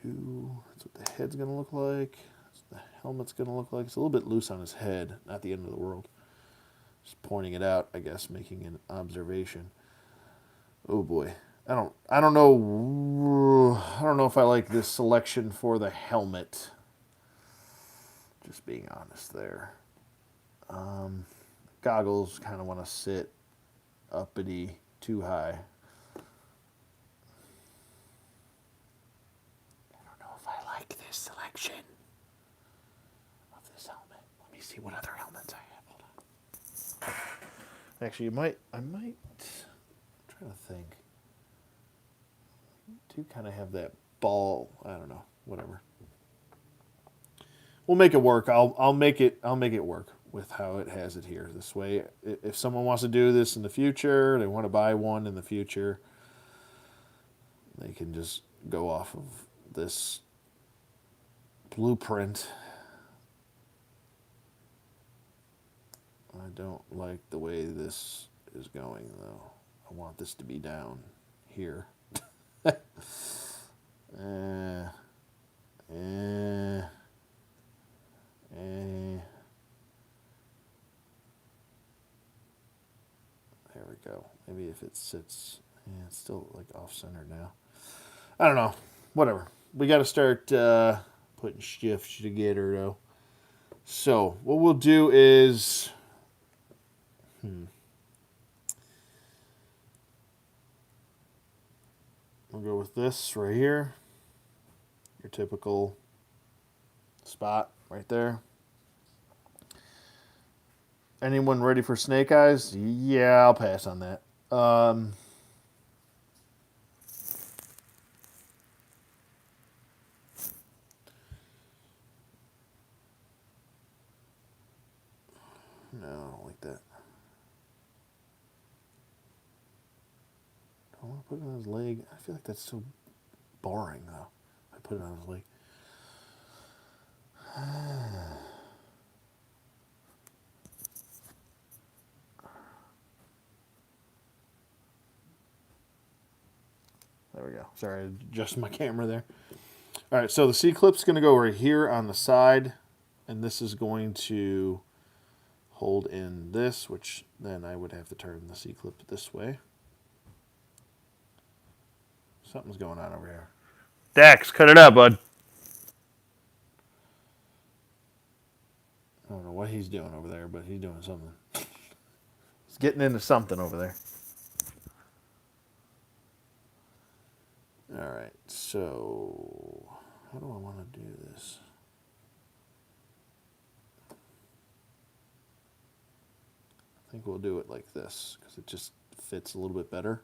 what the head's going to look like. That's what the helmet's going to look like. It's a little bit loose on his head. Not the end of the world. Just pointing it out, I guess, making an observation. Oh boy. I don't know if I like this selection for the helmet. Just being honest there. Goggles kind of want to sit uppity, too high. I don't know reflection of this helmet. Let me see what other helmets I have. Hold on. Actually, I might try to think. I do kind of have that ball. I don't know. Whatever. We'll make it work. I'll make it work with how it has it here. This way, if someone wants to do this in the future, they want to buy one in the future, they can just go off of this blueprint. I don't like the way this is going, though. I want this to be down here. There we go. Maybe if it sits, it's still like off center now. I don't know. Whatever. We got to start putting shifts together, though. So what we'll do is, we'll go with this right here. Your typical spot right there. Anyone ready for snake eyes? Yeah, I'll pass on that. No, I don't like that. I want to put it on his leg. I feel like that's so boring, though. I put it on his leg. There we go. Sorry, I adjusted my camera there. All right, so the C-clip's going to go right here on the side, and this is going to hold in this, which then I would have to turn the C-clip this way. Something's going on over here. Dax, cut it out, bud. I don't know what he's doing over there, but he's doing something. He's getting into something over there. All right, so how do I want to do this? I think we'll do it like this because it just fits a little bit better.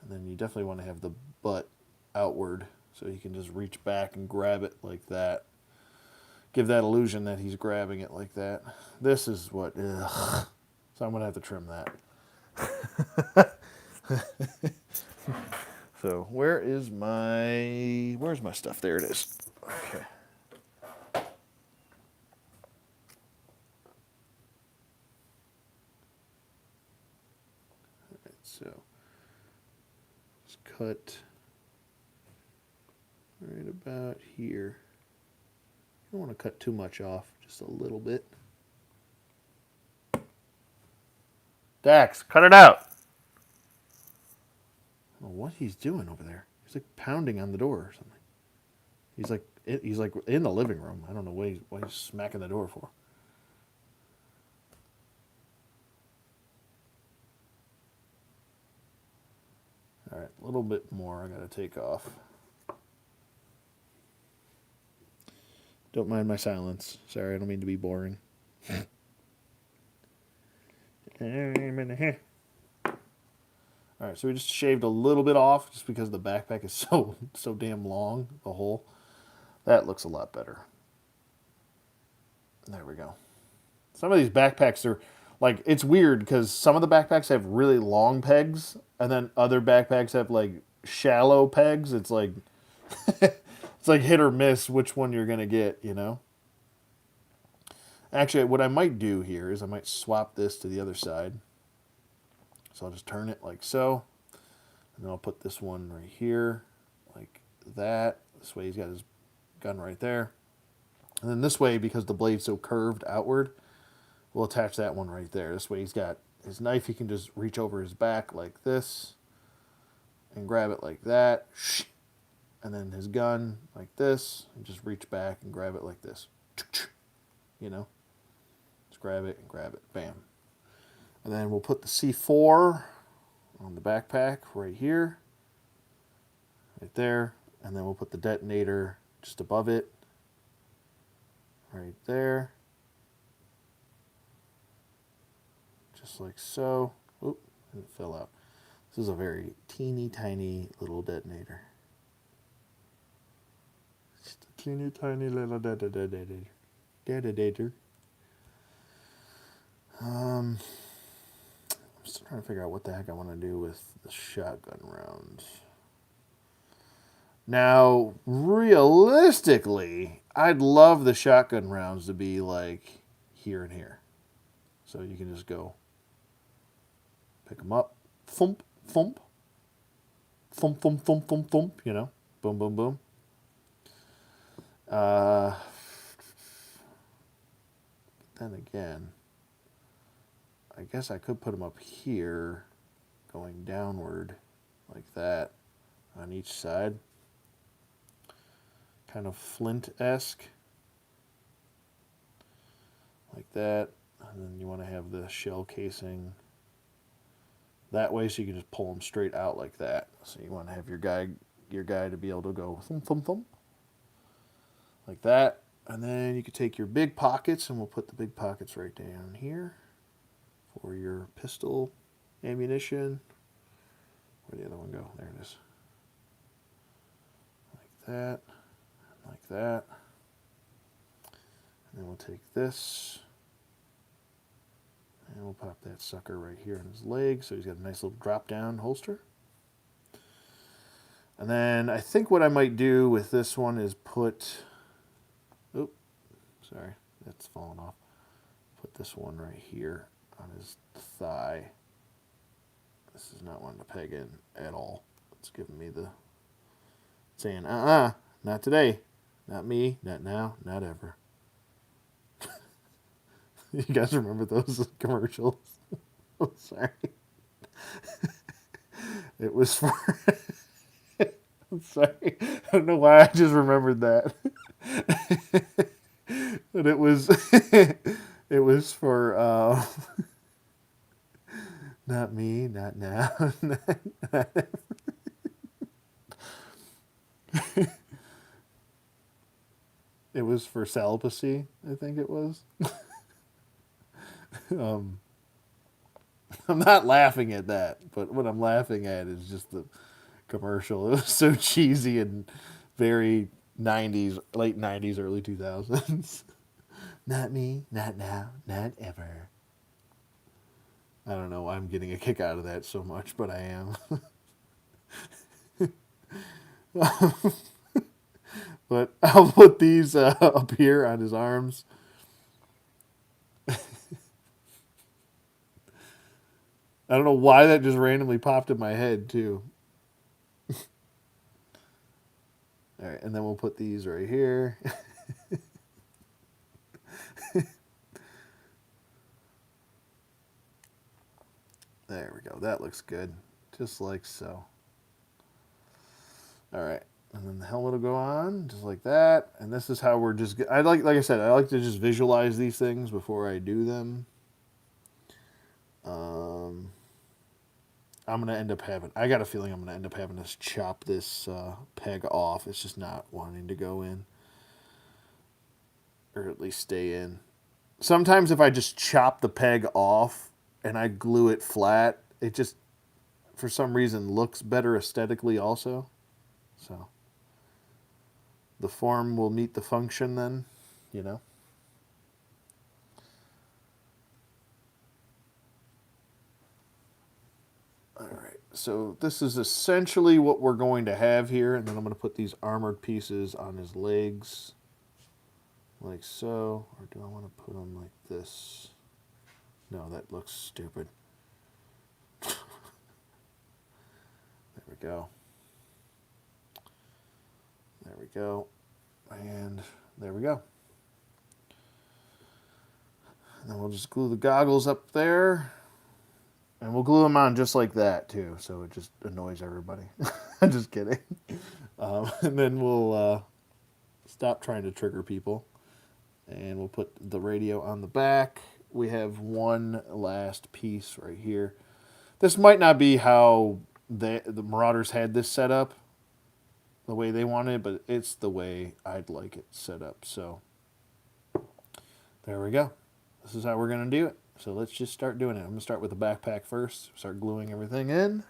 And then you definitely want to have the butt outward so he can just reach back and grab it like that. Give that illusion that he's grabbing it like that. This is what, ugh. So I'm going to have to trim that. So where's my stuff? There it is. Okay. All right, so just cut right about here. You don't want to cut too much off, just a little bit. Dax, cut it out. I don't know what he's doing over there. He's like pounding on the door or something. He's like in the living room. I don't know what he's smacking the door for. All right, a little bit more I got to take off. Don't mind my silence. Sorry, I don't mean to be boring. All right, so we just shaved a little bit off just because the backpack is so damn long, the hole. That looks a lot better. There we go. Some of these backpacks are, like, it's weird because some of the backpacks have really long pegs, and then other backpacks have, like, shallow pegs. It's like, it's like hit or miss which one you're going to get, you know? Actually, what I might do here is I might swap this to the other side. So I'll just turn it like so. And then I'll put this one right here, like that. This way he's got his gun right there. And then this way, because the blade's so curved outward, we'll attach that one right there. This way he's got his knife. He can just reach over his back like this and grab it like that. And then his gun like this, and just reach back and grab it like this. You know? Just grab it and grab it. Bam. And then we'll put the C4 on the backpack right here. Right there. And then we'll put the detonator just above it. right there. Just like so. Oop, it fell out. This is a very teeny tiny little detonator. Just a teeny tiny little detonator. I'm still trying to figure out what the heck I want to do with the shotgun rounds. Now, realistically, I'd love the shotgun rounds to be like here and here. So you can just go pick them up, thump, thump, thump, thump, thump, thump, thump, you know, boom, boom, boom. Then again, I guess I could put them up here, going downward like that on each side. Kind of flint-esque. Like that. And then you want to have the shell casing that way so you can just pull them straight out like that. So you want to have your guy to be able to go thump, thump, thump. Like that. And then you could take your big pockets, and we'll put the big pockets right down here for your pistol ammunition. Where'd the other one go? There it is. Like that. Like that. And then we'll take this. And we'll pop that sucker right here in his leg. So he's got a nice little drop down holster. And then I think what I might do with this one is put... Oop, sorry, that's falling off. Put this one right here on his thigh. This is not wanting to peg in at all. It's giving me the... saying, not today. Not me, not now, not ever. You guys remember those commercials? I'm sorry. It was for... I'm sorry. I don't know why I just remembered that. But it was for not me, not now. It was for celibacy, I think it was. I'm not laughing at that, but what I'm laughing at is just the commercial. It was so cheesy and very 90s, late 90s, early 2000s. Not me, not now, not ever. I don't know why I'm getting a kick out of that so much, but I am. But I'll put these up here on his arms. I don't know why that just randomly popped in my head, too. All right, and then we'll put these right here. There we go. That looks good. Just like so. All right. And then the helmet will go on, just like that. And this is how we're just... like I said, I like to just visualize these things before I do them. I'm going to end up having... I got a feeling I'm going to end up having to chop this peg off. It's just not wanting to go in. Or at least stay in. Sometimes if I just chop the peg off and I glue it flat, it just, for some reason, looks better aesthetically also. So the form will meet the function then, you know. All right, so this is essentially what we're going to have here, and then I'm going to put these armored pieces on his legs, like so. Or do I want to put them like this? No, that looks stupid. There we go. There we go. And there we go. And then we'll just glue the goggles up there. And we'll glue them on just like that, too. So it just annoys everybody. I'm just kidding. And then we'll stop trying to trigger people. And we'll put the radio on the back. We have one last piece right here. This might not be how the Marauders had this set up, the way they wanted it, but it's the way I'd like it set up. So There we go. This is how we're going to do it. So let's just start doing it. I'm going to start with the backpack first, start gluing everything in,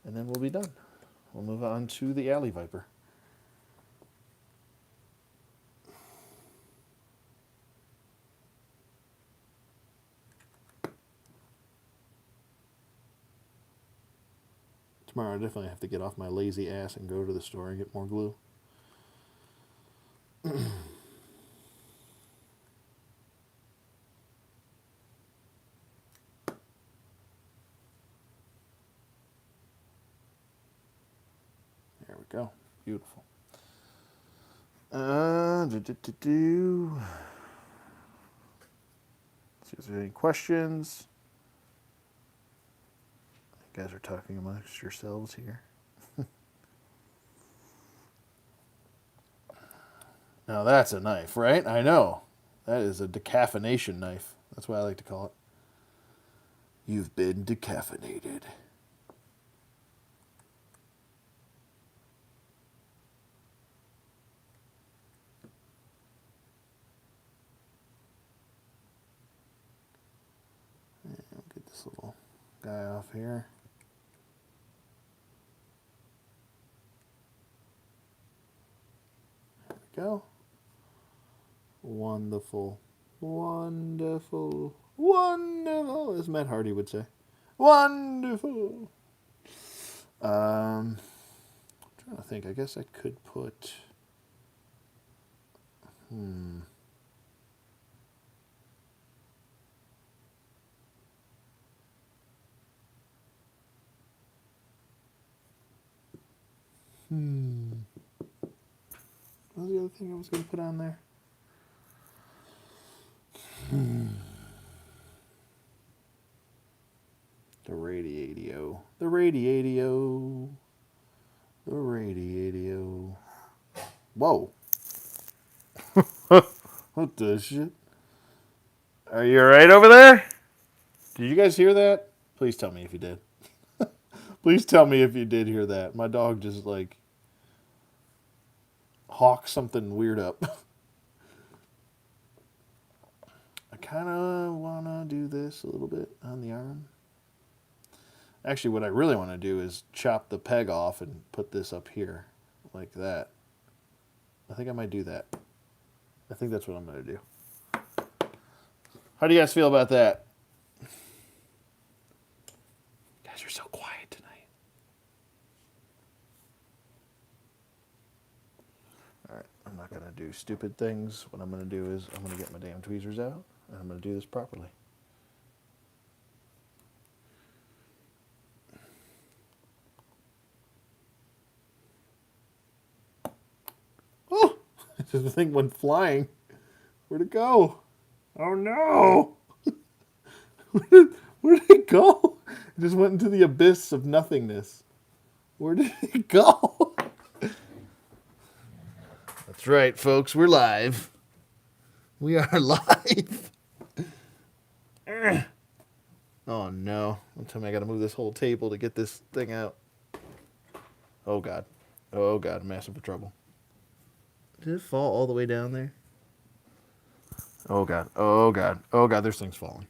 and then we'll be done. We'll move on to the Alley Viper. Tomorrow I definitely have to get off my lazy ass and go to the store and get more glue. There we go. Beautiful. See if there's any questions. You guys are talking amongst yourselves here. Now that's a knife, right? I know. That is a decaffeination knife. That's what I like to call it. You've been decaffeinated. And we'll get this little guy off here. There we go. Wonderful. Wonderful. Wonderful, as Matt Hardy would say. Wonderful. I'm trying to think. I guess I could put... What was the other thing I was going to put on there? The radiadio. The radiadio. The radiadio. Whoa. What the shit? Are you alright over there? Did you guys hear that? Please tell me if you did. Please tell me if you did hear that. My dog just like hawked something weird up. I kind of want to do this a little bit on the arm. Actually, what I really want to do is chop the peg off and put this up here like that. I think I might do that. I think that's what I'm going to do. How do you guys feel about that? You guys are so quiet tonight. All right, I'm not going to do stupid things. What I'm going to do is I'm going to get my damn tweezers out, and I'm going to do this properly. Oh, the thing went flying. Where'd it go? Oh no! Where did it go? It just went into the abyss of nothingness. Where did it go? That's right, folks. We're live. We are live. Oh no! One time I got to move this whole table to get this thing out. Oh god! Oh god! Massive trouble. Did it fall all the way down there? Oh god! Oh god! Oh god! There's things falling.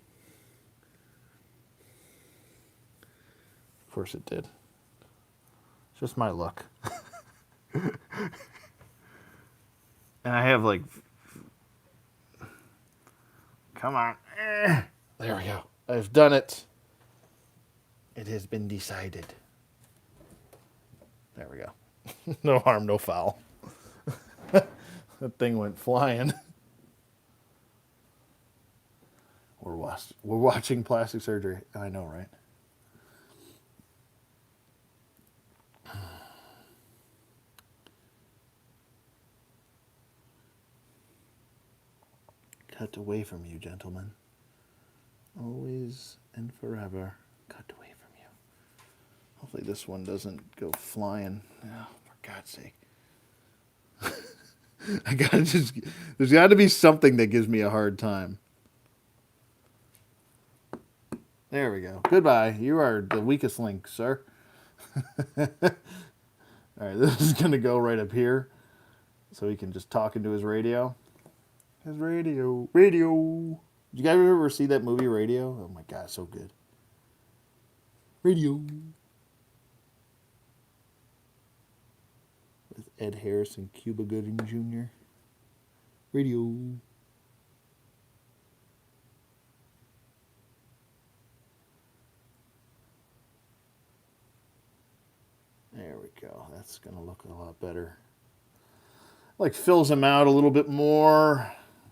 Of course it did. It's just my luck. And I have like... Come on. There we go. I've done it. It has been decided. There we go. No harm, no foul. That thing went flying. We're watching plastic surgery. I know, right? Cut away from you, gentlemen. Always and forever. Cut away from you. Hopefully this one doesn't go flying. Oh, for God's sake. There's got to be something that gives me a hard time. There we go. Goodbye. You are the weakest link, sir. All right, this is going to go right up here so he can just talk into his radio. Cause radio. Did you guys ever see that movie Radio? Oh my god, so good. Radio. With Ed Harris and Cuba Gooding Jr. Radio. There we go. That's gonna look a lot better. Like fills them out a little bit more.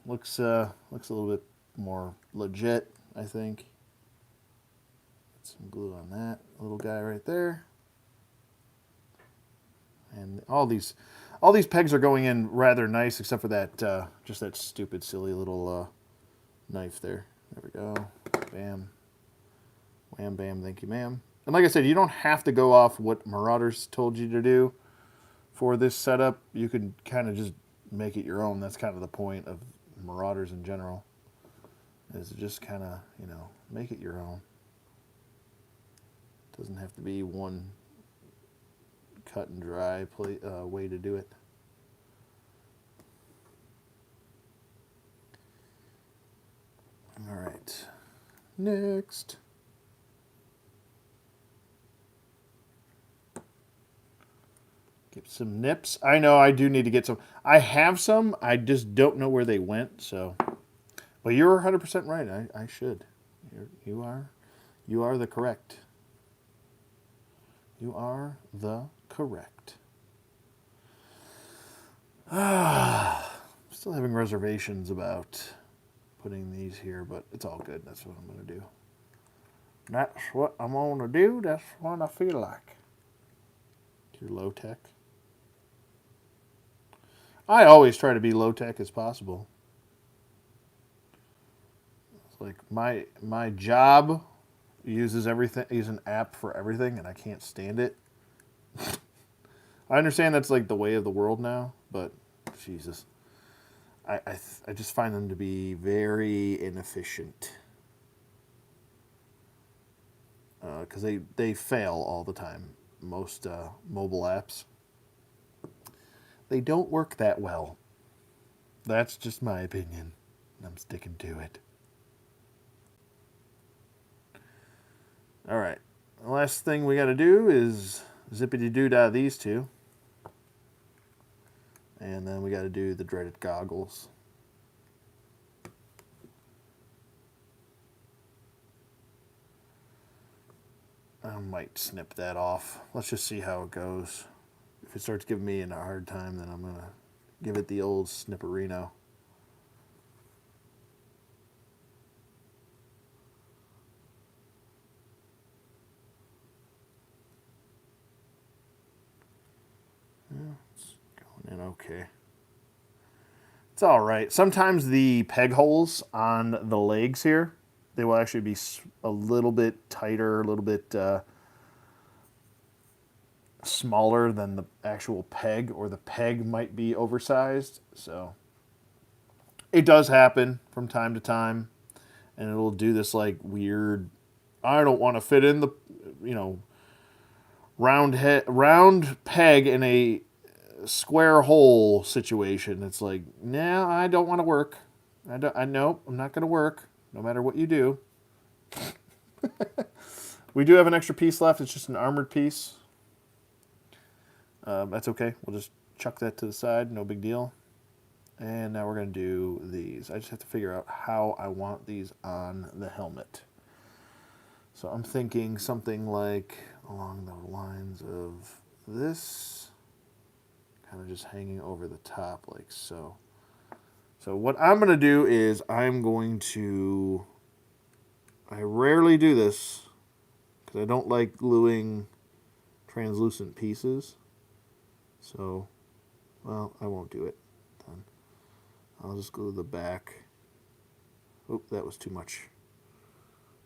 Looks a little bit more legit, I think. Put some glue on that little guy right there. And all these pegs are going in rather nice, except for that just that stupid, silly little knife there. There we go. Bam. Wham, bam, thank you, ma'am. And like I said, you don't have to go off what Marauders told you to do for this setup. You can kind of just make it your own. That's kind of the point of Marauders in general, is just kind of, you know, make it your own. Doesn't have to be one cut and dry way to do it. All right, next. Get some nips. I know I do need to get some. I have some. I just don't know where they went. So, but you're 100% right. I should. You are the correct. You are the correct. Still having reservations about putting these here, but it's all good. That's what I'm going to do. That's what I'm going to do. That's what I feel like. You're low tech. I always try to be low tech as possible. It's like my job uses an app for everything, and I can't stand it. I understand that's like the way of the world now, but Jesus, I just find them to be very inefficient because they fail all the time. Most mobile apps. They don't work that well. That's just my opinion. I'm sticking to it. All right. The last thing we got to do is zippity-doo-dah these two. And then we got to do the dreaded goggles. I might snip that off. Let's just see how it goes. If it starts giving me a hard time, then I'm going to give it the old snipperino. Yeah, it's going in okay. It's all right. Sometimes the peg holes on the legs here, they will actually be a little bit tighter, a little bit smaller than the actual peg, or the peg might be oversized. So it does happen from time to time, and it'll do this like weird, I don't want to fit in the, round peg in a square hole situation. It's like, nah, I don't want to work. Nope, I'm not going to work no matter what you do. We do have an extra piece left. It's just an armored piece. That's okay. We'll just chuck that to the side. No big deal. And now we're going to do these. I just have to figure out how I want these on the helmet. So I'm thinking something like along the lines of this, kind of just hanging over the top like so. So what I'm going to do is I rarely do this because I don't like gluing translucent pieces. So, well, I won't do it then. I'll just glue the back. Oop, that was too much.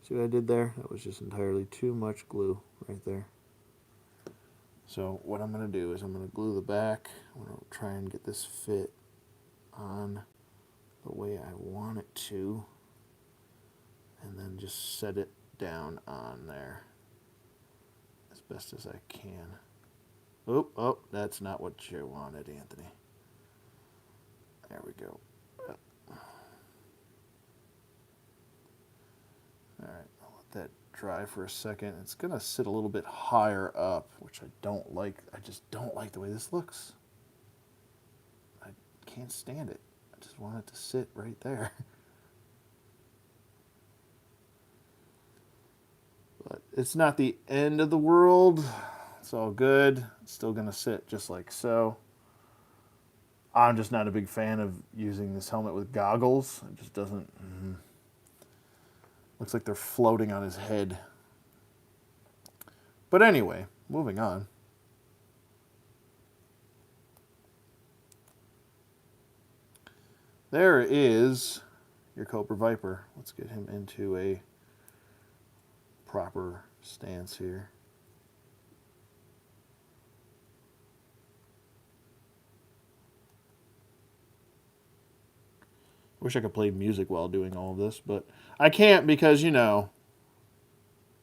See what I did there? That was just entirely too much glue right there. So what I'm going to do is I'm going to glue the back. I'm going to try and get this fit on the way I want it to. And then just set it down on there as best as I can. Oh, that's not what you wanted, Anthony. There we go. that dry for a second. It's going to sit a little bit higher up, which I don't like. I just don't like the way this looks. I can't stand it. I just want it to sit right there. But it's not the end of the world. It's all good. It's still going to sit just like so. I'm just not a big fan of using this helmet with goggles. It just doesn't... Looks like they're floating on his head. But anyway, moving on. There is your Cobra Viper. Let's get him into a proper stance here. Wish I could play music while doing all of this, but I can't because, you know,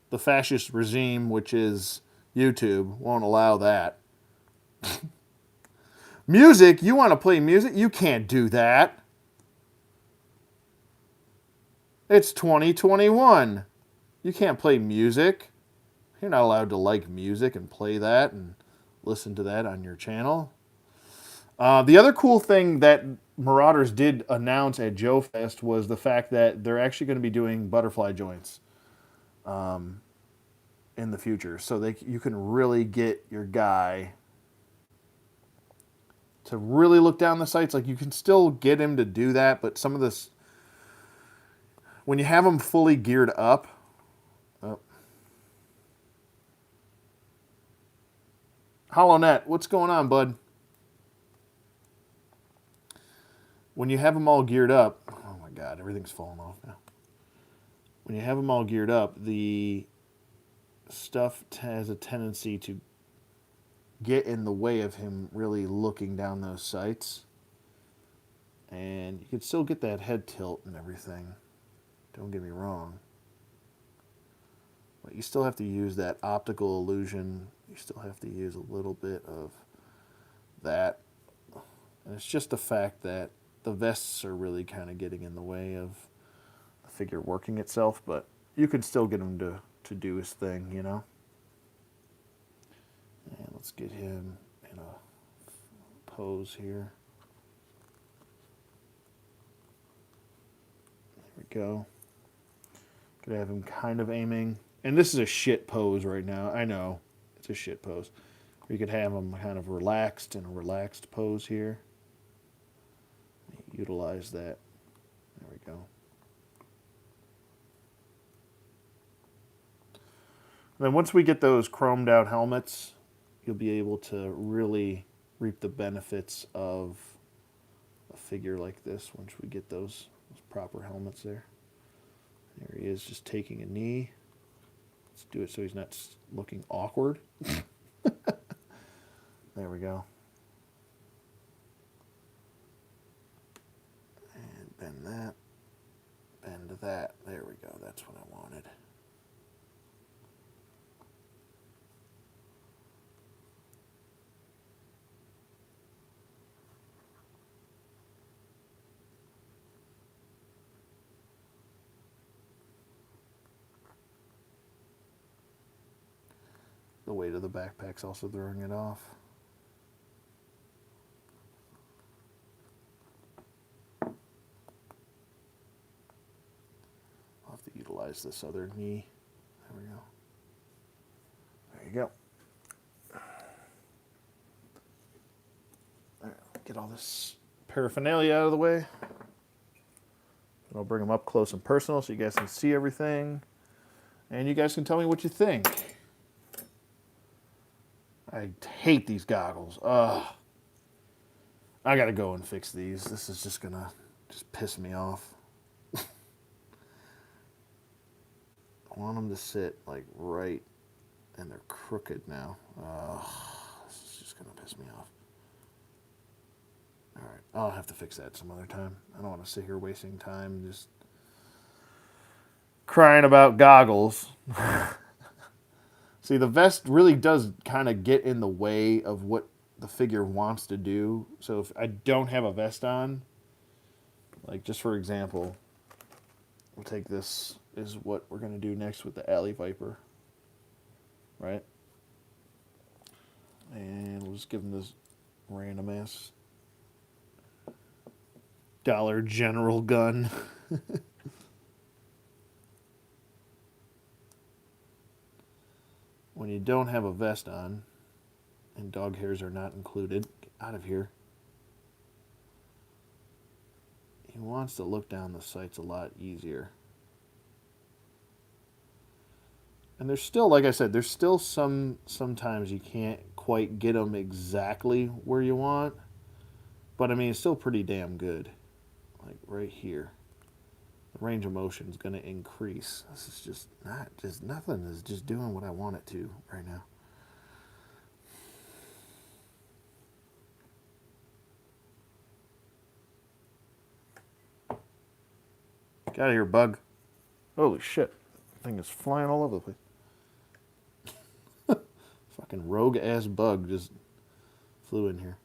the fascist regime, which is YouTube, won't allow that. Music? You want to play music? You can't do that. It's 2021. You can't play music. You're not allowed to like music and play that and listen to that on your channel. The other cool thing that Marauders did announce at JoeFest was the fact that they're actually going to be doing butterfly joints in the future. So you can really get your guy to really look down the sights. Like, you can still get him to do that, but some of this, when you have him fully geared up, HollowNet, what's going on, bud? When you have them all geared up, oh my God, everything's falling off now. When you have them all geared up, the stuff has a tendency to get in the way of him really looking down those sights. And you can still get that head tilt and everything. Don't get me wrong. But you still have to use that optical illusion. You still have to use a little bit of that. And it's just the fact that the vests are really kind of getting in the way of the figure working itself, but you can still get him to do his thing, you know? And let's get him in a pose here. There we go. Could have him kind of aiming. And this is a shit pose right now. I know. It's a shit pose. You could have him kind of relaxed in a relaxed pose here. Utilize that. There we go. And then once we get those chromed out helmets, you'll be able to really reap the benefits of a figure like this once we get those proper helmets there. There he is, just taking a knee. Let's do it so he's not looking awkward. There we go. And bend that. Bend that. There we go. That's what I wanted. The weight of the backpack's also throwing it off. I'll have to utilize this other knee. There we go. There you go. All right, get all this paraphernalia out of the way. And I'll bring them up close and personal so you guys can see everything. And you guys can tell me what you think. I hate these goggles. Ugh. I gotta go and fix these. This is just gonna piss me off. I want them to sit like right, and they're crooked now. This is just gonna piss me off. All right, I'll have to fix that some other time. I don't want to sit here wasting time just crying about goggles. See, the vest really does kind of get in the way of what the figure wants to do. So if I don't have a vest on, like just for example, we'll take this is what we're going to do next with the Alley Viper. Right? And we'll just give him this random ass Dollar General gun. When you don't have a vest on, and dog hairs are not included, get out of here. He wants to look down the sights a lot easier. And there's still, like I said, there's still sometimes you can't quite get them exactly where you want. But I mean, it's still pretty damn good. Like right here. The range of motion is going to increase. This is just nothing is just doing what I want it to right now. Get out of here, bug. Holy shit. That thing is flying all over the place. Fucking rogue ass bug just flew in here.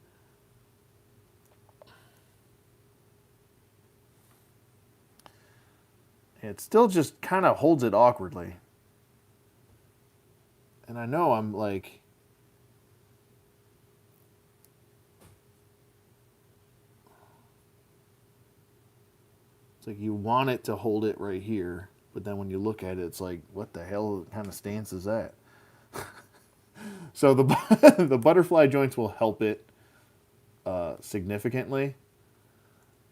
It still just kind of holds it awkwardly. And I know I'm like... It's like you want it to hold it right here, but then when you look at it, it's like, what the hell kind of stance is that? So the butterfly joints will help it significantly.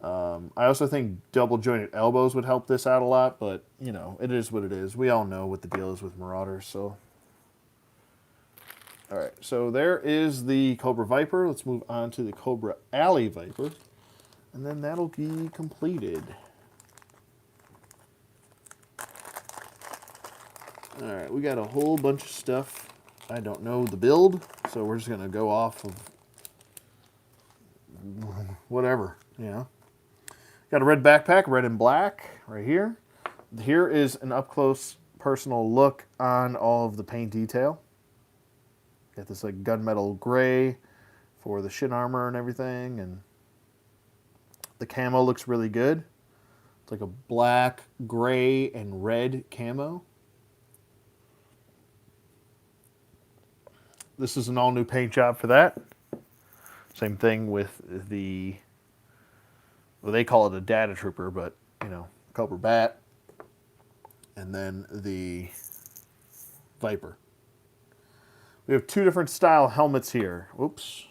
I also think double jointed elbows would help this out a lot, but you know, it is what it is. We all know what the deal is with Marauders, so. All right, so there is the Cobra Viper. Let's move on to the Cobra Alley Viper, and then that'll be completed. All right, we got a whole bunch of stuff. I don't know the build, so we're just gonna go off of whatever, you know. Got a red backpack, red and black, right here. Here is an up-close personal look on all of the paint detail. Got this like gunmetal gray for the shin armor and everything, and the camo looks really good. It's like a black, gray, and red camo. This is an all-new paint job for that. Same thing with the, well, they call it a data trooper, but, you know, Cobra BAT. And then the Viper. We have two different style helmets here. Oops.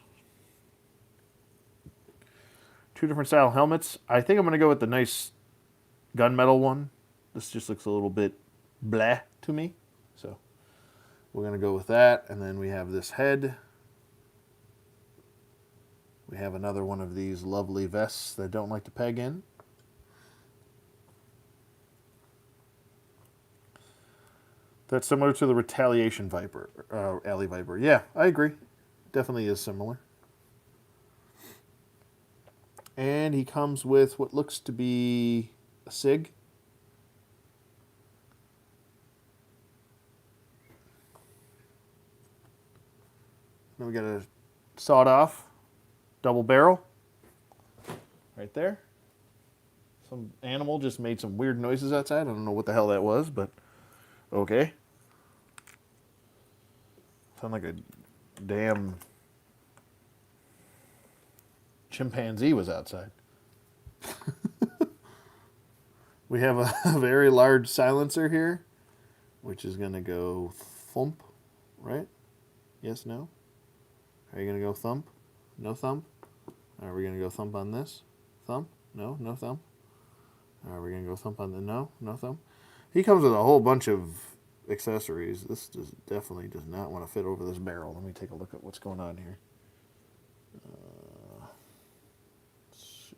Two different style helmets. I think I'm going to go with the nice gunmetal one. This just looks a little bit blah to me. So we're going to go with that. And then we have this head. We have another one of these lovely vests that don't like to peg in. That's similar to the Retaliation Viper, Alley Viper. Yeah, I agree. Definitely is similar. And he comes with what looks to be a SIG. Then we got a sawed off double barrel right there. Some animal just made some weird noises outside. I don't know what the hell that was, but okay. Sound like a damn chimpanzee was outside. We have a very large silencer here, which is going to go thump, right? Yes, no? Are you going to go thump? No thump? Are we going to go thump on this? Thump? No? No thump? Are we going to go thump on the no? No thump? He comes with a whole bunch of accessories. This definitely does not want to fit over this barrel. Let me take a look at what's going on here. Let's see.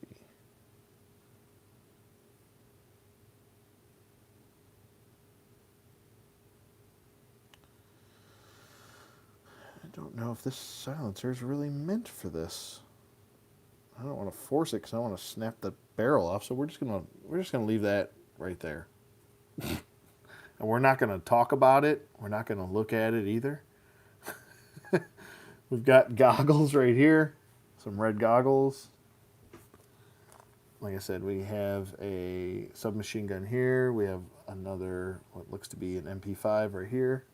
I don't know if this silencer is really meant for this. I don't want to force it because I want to snap the barrel off. So we're just gonna leave that right there. And we're not going to talk about it. We're not going to look at it either. We've got goggles right here. Some red goggles. like I said, we have a submachine gun here. We have another, what looks to be an MP5 right here.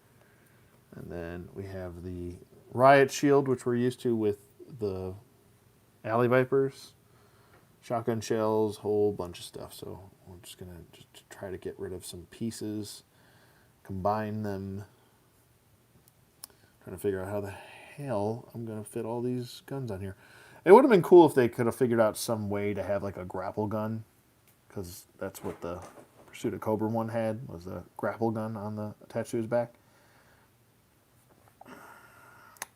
And then we have the riot shield, which we're used to with the alley vipers. Shotgun shells, whole bunch of stuff. So we're just going to just try to get rid of some pieces, combine them. Trying to figure out how the hell I'm going to fit all these guns on here. It would have been cool if they could have figured out some way to have like a grapple gun, because that's what the Pursuit of Cobra one had, was a grapple gun on the attached to his back.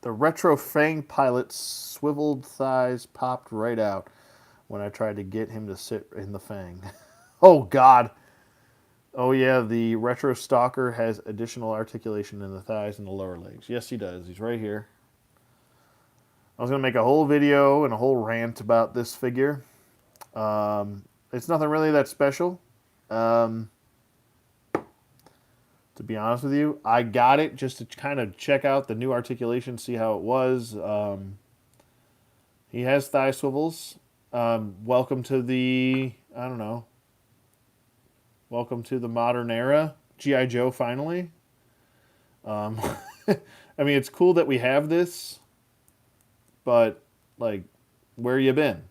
The retro Fang pilot's swiveled thighs popped right out when I tried to get him to sit in the Fang. Oh, God. Oh, yeah, the retro stalker has additional articulation in the thighs and the lower legs. Yes, he does. He's right here. I was going to make a whole video and a whole rant about this figure. It's nothing really that special. To be honest with you, I got it just to kind of check out the new articulation, see how it was. He has thigh swivels. Welcome to the, I don't know, welcome to the modern era. G.I. Joe, finally. I mean, it's cool that we have this, but, like, where you been?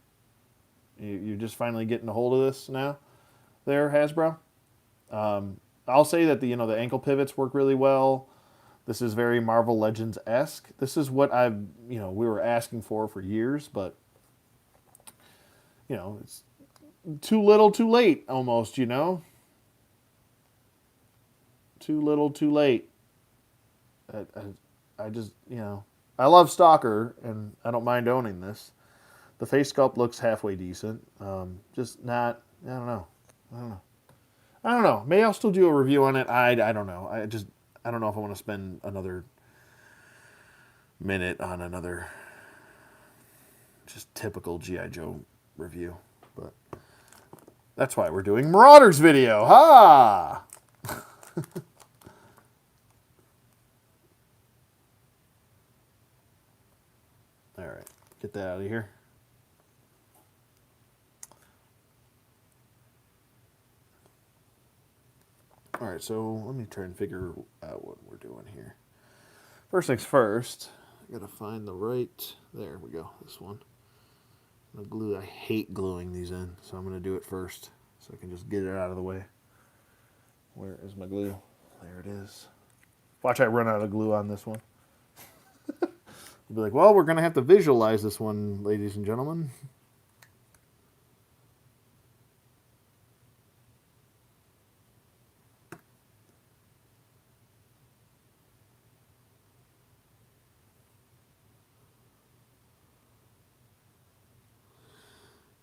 You're just finally getting a hold of this now there, Hasbro? I'll say that the ankle pivots work really well. This is very Marvel Legends-esque. This is what we were asking for years, but it's too little, too late almost, Too little, too late. I just, I love Stalker, and I don't mind owning this. The face sculpt looks halfway decent. Just not, I don't know. Maybe I'll still do a review on it. I don't know. I don't know if I want to spend another minute on another just typical G.I. Joe review. But that's why we're doing Marauders video. Ha! All right. Get that out of here. All right, so let me try and figure out what we're doing here. First things first, I gotta find the right, there we go, this one. The glue, I hate gluing these in, so I'm gonna do it first so I can just get it out of the way. Where is my glue? There it is. Watch I run out of glue on this one. You'll be like, well, we're gonna have to visualize this one, ladies and gentlemen.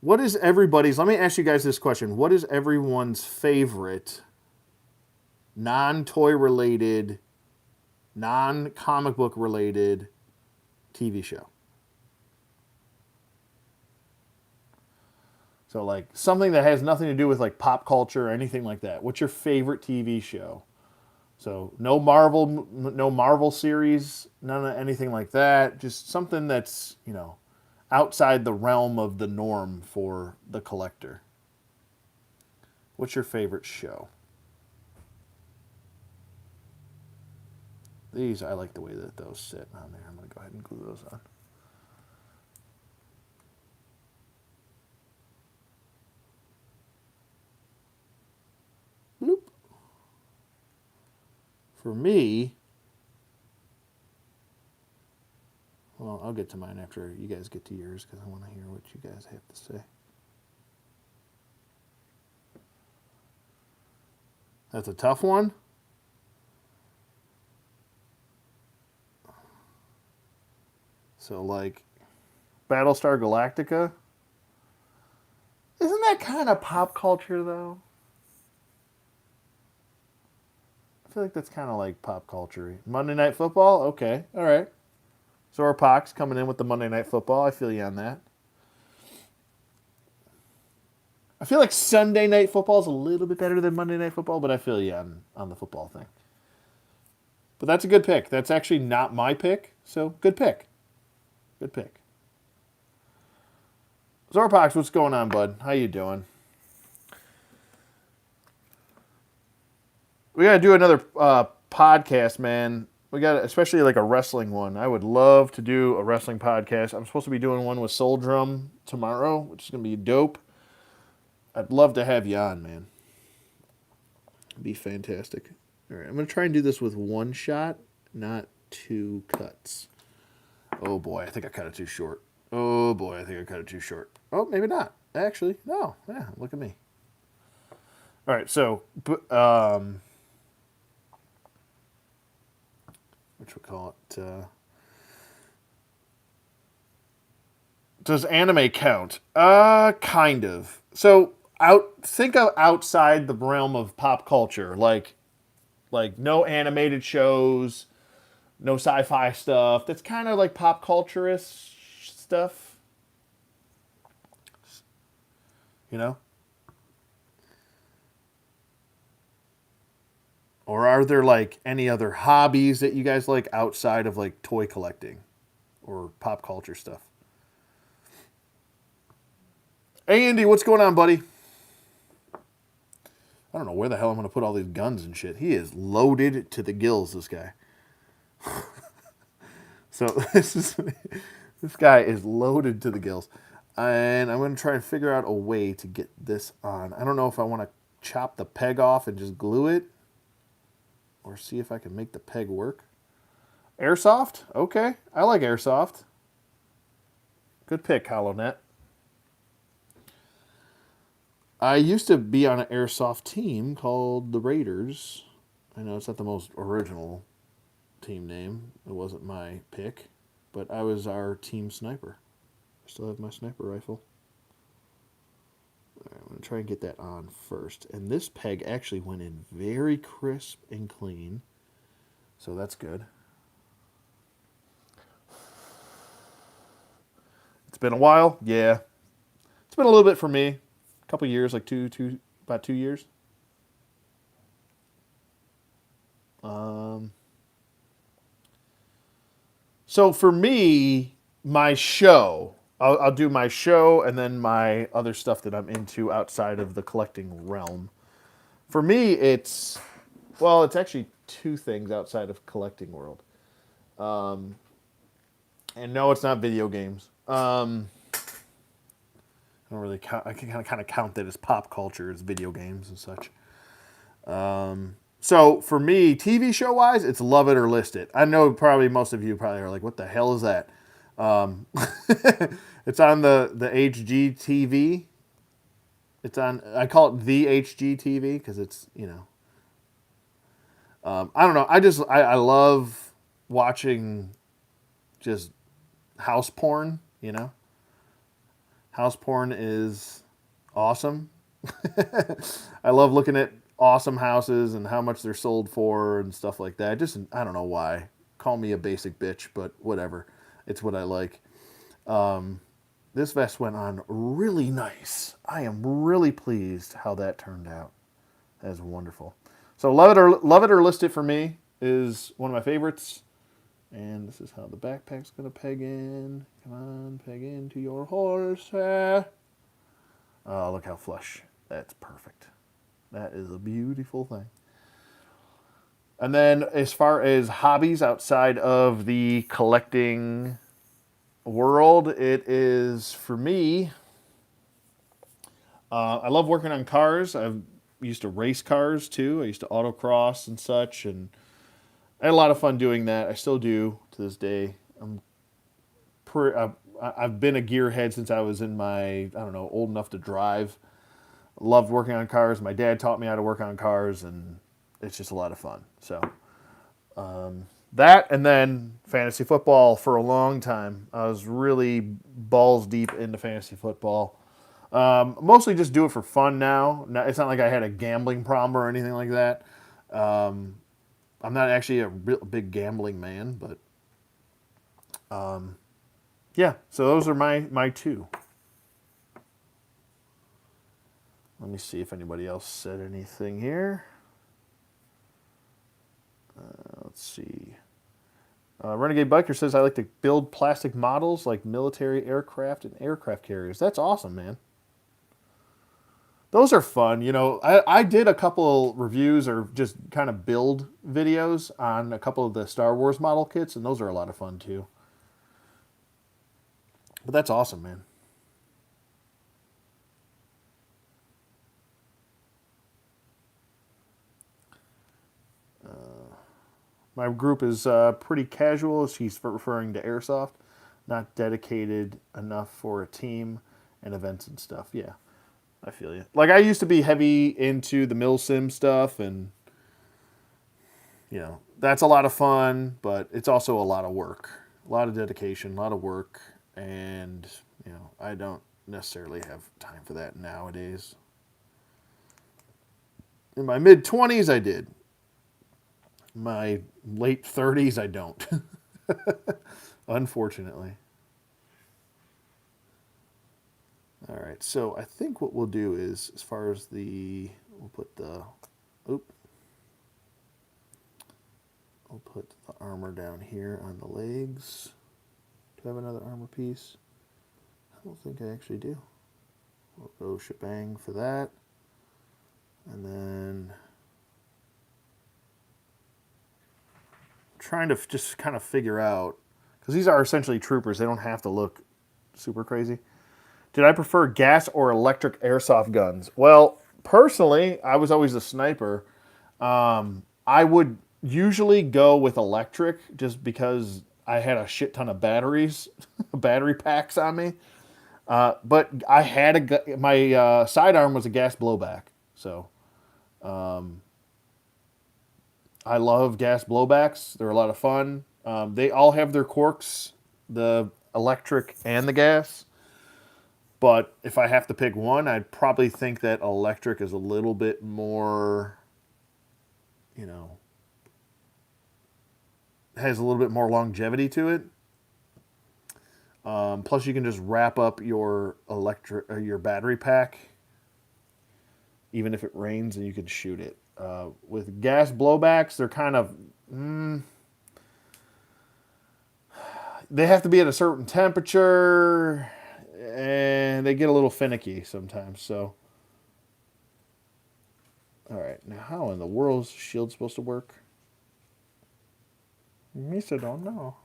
What is everybody's, let me ask you guys this question. What is everyone's favorite non-toy related, non-comic book related TV show? So like something that has nothing to do with like pop culture or anything like that. What's your favorite TV show? So no Marvel series, none of anything like that. Just something that's, outside the realm of the norm for the collector. What's your favorite show? These, I like the way that those sit on there. I'm going to go ahead and glue those on. Bloop. For me, well, I'll get to mine after you guys get to yours because I want to hear what you guys have to say. That's a tough one. So, like, Battlestar Galactica. Isn't that kind of pop culture, though? I feel like that's kind of like pop culture. Monday Night Football? Okay, all right. Zora Pox coming in with the Monday Night Football. I feel you on that. I feel like Sunday Night Football is a little bit better than Monday Night Football, but I feel you on the football thing. But that's a good pick. That's actually not my pick, so good pick. Good pick. Zorpox, what's going on, bud? How you doing? We got to do another podcast, man. We got especially like a wrestling one. I would love to do a wrestling podcast. I'm supposed to be doing one with Soul Drum tomorrow, which is going to be dope. I'd love to have you on, man. It'd be fantastic. All right, I'm going to try and do this with one shot, not two cuts. Oh boy, I think I cut it too short. Oh boy, I think I cut it too short. Oh, maybe not. Actually, no. Yeah, look at me. All right, so which we call it. Does anime count? Kind of. So think of outside the realm of pop culture, like no animated shows, no sci-fi stuff. That's kind of like pop culturist stuff, you know. Or are there like any other hobbies that you guys like outside of like toy collecting or pop culture stuff? Hey Andy, what's going on, buddy? I don't know where the hell I'm going to put all these guns and shit. He is loaded to the gills, this guy. So this guy is loaded to the gills. And I'm going to try and figure out a way to get this on. I don't know if I want to chop the peg off and just glue it or see if I can make the peg work. Airsoft? Okay. I like airsoft. Good pick, HoloNet. I used to be on an airsoft team called the Raiders. I know it's not the most original team name. It wasn't my pick, but I was our team sniper. I still have my sniper rifle. All right, I'm going to try and get that on first. And this peg actually went in very crisp and clean, so that's good. It's been a while? Yeah. It's been a little bit for me. A couple years, like about 2 years. So for me, my show, I'll do my show and then my other stuff that I'm into outside of the collecting realm. For me, it's actually two things outside of collecting world. And no, it's not video games. I don't really count. I can kind of count that as pop culture, as video games and such. So for me, TV show wise, it's Love It or List It. I know probably most of you probably are like, what the hell is that? It's on the HGTV. It's on. I call it the HGTV because it's I don't know. I love watching just house porn. House porn is awesome. I love looking at awesome houses and how much they're sold for and stuff like that. I don't know why. Call me a basic bitch, but whatever. It's what I like. This vest went on really nice. I am really pleased how that turned out. That is wonderful. So Love It or List It for me is one of my favorites. And this is how the backpack's going to peg in. Come on, peg into your horse. Oh, look how flush. That's perfect. That is a beautiful thing. And then as far as hobbies outside of the collecting world, it is, for me, I love working on cars. I've used to race cars, too. I used to autocross and such, and I had a lot of fun doing that. I still do to this day. I've been a gearhead since I was in old enough to drive. Loved working on cars. My dad taught me how to work on cars, and it's just a lot of fun. So that, and then fantasy football for a long time. I was really balls deep into fantasy football. Mostly just do it for fun now. It's not like I had a gambling problem or anything like that. I'm not actually a real big gambling man, but yeah. So those are my two. Let me see if anybody else said anything here. Let's see. Renegade Biker says, I like to build plastic models like military aircraft and aircraft carriers. That's awesome, man. Those are fun. You know, I did a couple reviews or just kind of build videos on a couple of the Star Wars model kits, and those are a lot of fun too. But that's awesome, man. My group is pretty casual. She's referring to airsoft, not dedicated enough for a team and events and stuff. Yeah, I feel you. Like I used to be heavy into the milsim stuff, and you know that's a lot of fun, but it's also a lot of work, a lot of dedication, a lot of work, and you know I don't necessarily have time for that nowadays. In my mid 20s, I did. My late 30s, I don't. Unfortunately. All right, so I think what we'll do is, as far as we'll put the, oop, I'll put the armor down here on the legs. Do I have another armor piece? I don't think I actually do. We'll go shebang for that. And then trying to just kind of figure out, because these are essentially troopers, they don't have to look super crazy. Did I prefer gas or electric airsoft guns? Well, personally, I was always a sniper. I would usually go with electric just because I had a shit ton of batteries, battery packs on me. But I had my sidearm was a gas blowback, so I love gas blowbacks. They're a lot of fun. They all have their quirks, the electric and the gas. But if I have to pick one, I'd probably think that electric is a little bit more, you know, has a little bit more longevity to it. Plus, you can just wrap up your your battery pack, even if it rains, and you can shoot it. With gas blowbacks, they're kind of they have to be at a certain temperature, and they get a little finicky sometimes. So, all right, now how in the world is shield supposed to work? Misa don't know.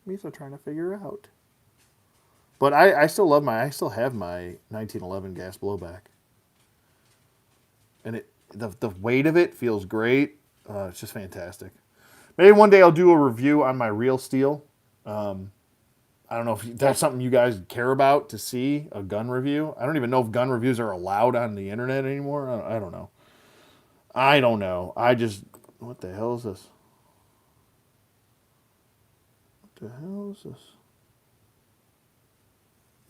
Misa trying to figure it out. But I still I still have my 1911 gas blowback, and the weight of it feels great. It's just fantastic. Maybe one day I'll do a review on my real steel. I don't know if that's something you guys care about to see, a gun review. I don't even know if gun reviews are allowed on the internet anymore. I don't know. I don't know. What the hell is this? What the hell is this?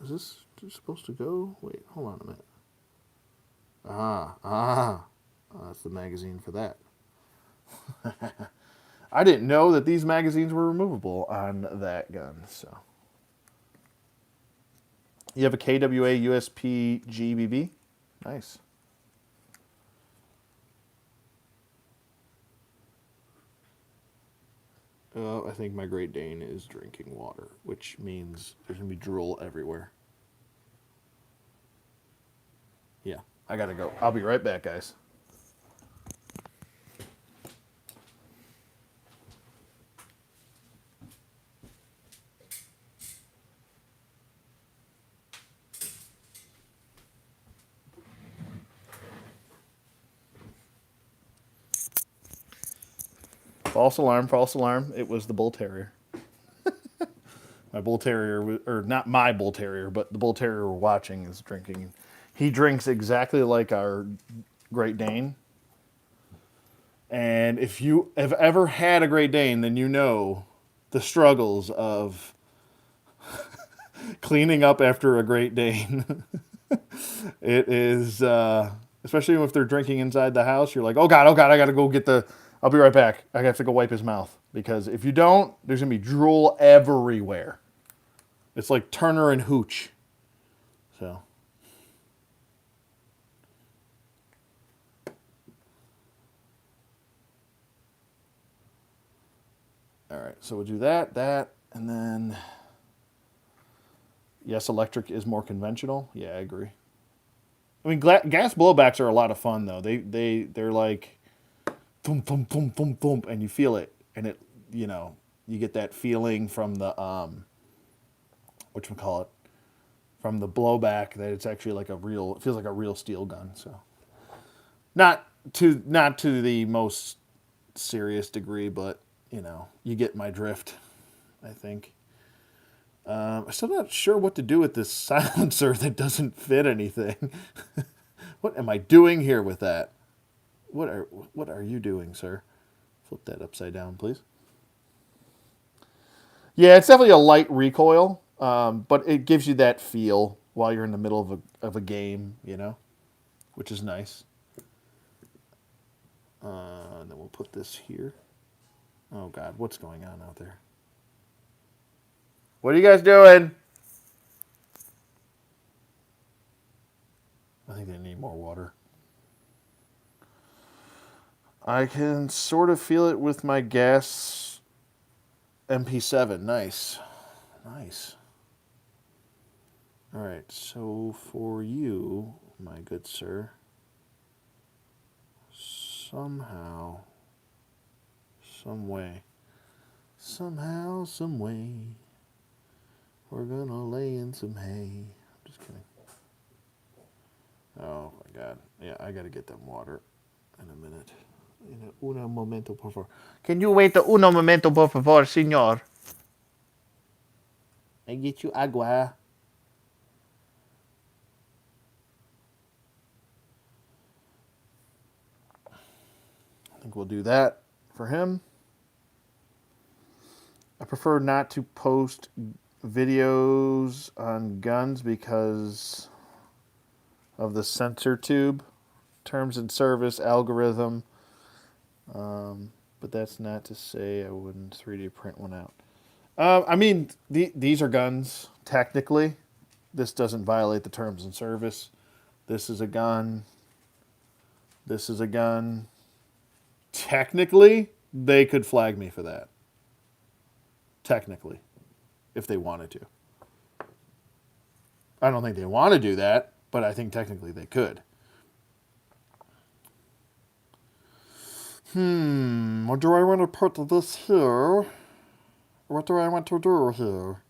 Is this supposed to go? Wait, hold on a minute. That's the magazine for that. I didn't know that these magazines were removable on that gun, so. You have a KWA USP GBB? Nice. I think my Great Dane is drinking water, which means there's going to be drool everywhere. Yeah, I got to go. I'll be right back, guys. False alarm, false alarm. It was the bull terrier. My bull terrier, or not my bull terrier, but the bull terrier we're watching is drinking. He drinks exactly like our Great Dane. And if you have ever had a Great Dane, then you know the struggles of cleaning up after a Great Dane. It is, especially if they're drinking inside the house, you're like, oh God, I gotta go I'll be right back. I have to go wipe his mouth. Because if you don't, there's gonna be drool everywhere. It's like Turner and Hooch. So. All right, so we'll do that, and then yes, electric is more conventional. Yeah, I agree. I mean, gas blowbacks are a lot of fun though. They're like boom, boom, boom, boom, boom, and you feel it, and it, you know, you get that feeling from the what you call it, from the blowback that it's actually like a real. It feels like a real steel gun. So not to the most serious degree, but you know, you get my drift. I think. I'm still not sure what to do with this silencer that doesn't fit anything. What am I doing here with that? What are you doing, sir? Flip that upside down, please. Yeah, it's definitely a light recoil, but it gives you that feel while you're in the middle of a game, you know, which is nice. And then we'll put this here. Oh God, what's going on out there? What are you guys doing? I think they need more water. I can sort of feel it with my gas MP7. Nice. Nice. All right, so for you, my good sir, somehow, some way, somehow, some way, we're gonna lay in some hay. I'm just kidding. Oh my God. Yeah, I gotta get them water in a minute. Uno momento, por favor. Can you wait uno momento, por favor, señor? I get you agua. I think we'll do that for him. I prefer not to post videos on guns because of the sensor tube, terms and service algorithm. But that's not to say I wouldn't 3D print one out. I mean, these are guns, technically. This doesn't violate the terms and service. This is a gun. This is a gun. Technically, they could flag me for that. Technically, if they wanted to. I don't think they want to do that, but I think technically they could. What do I want to put this here? What do I want to do here?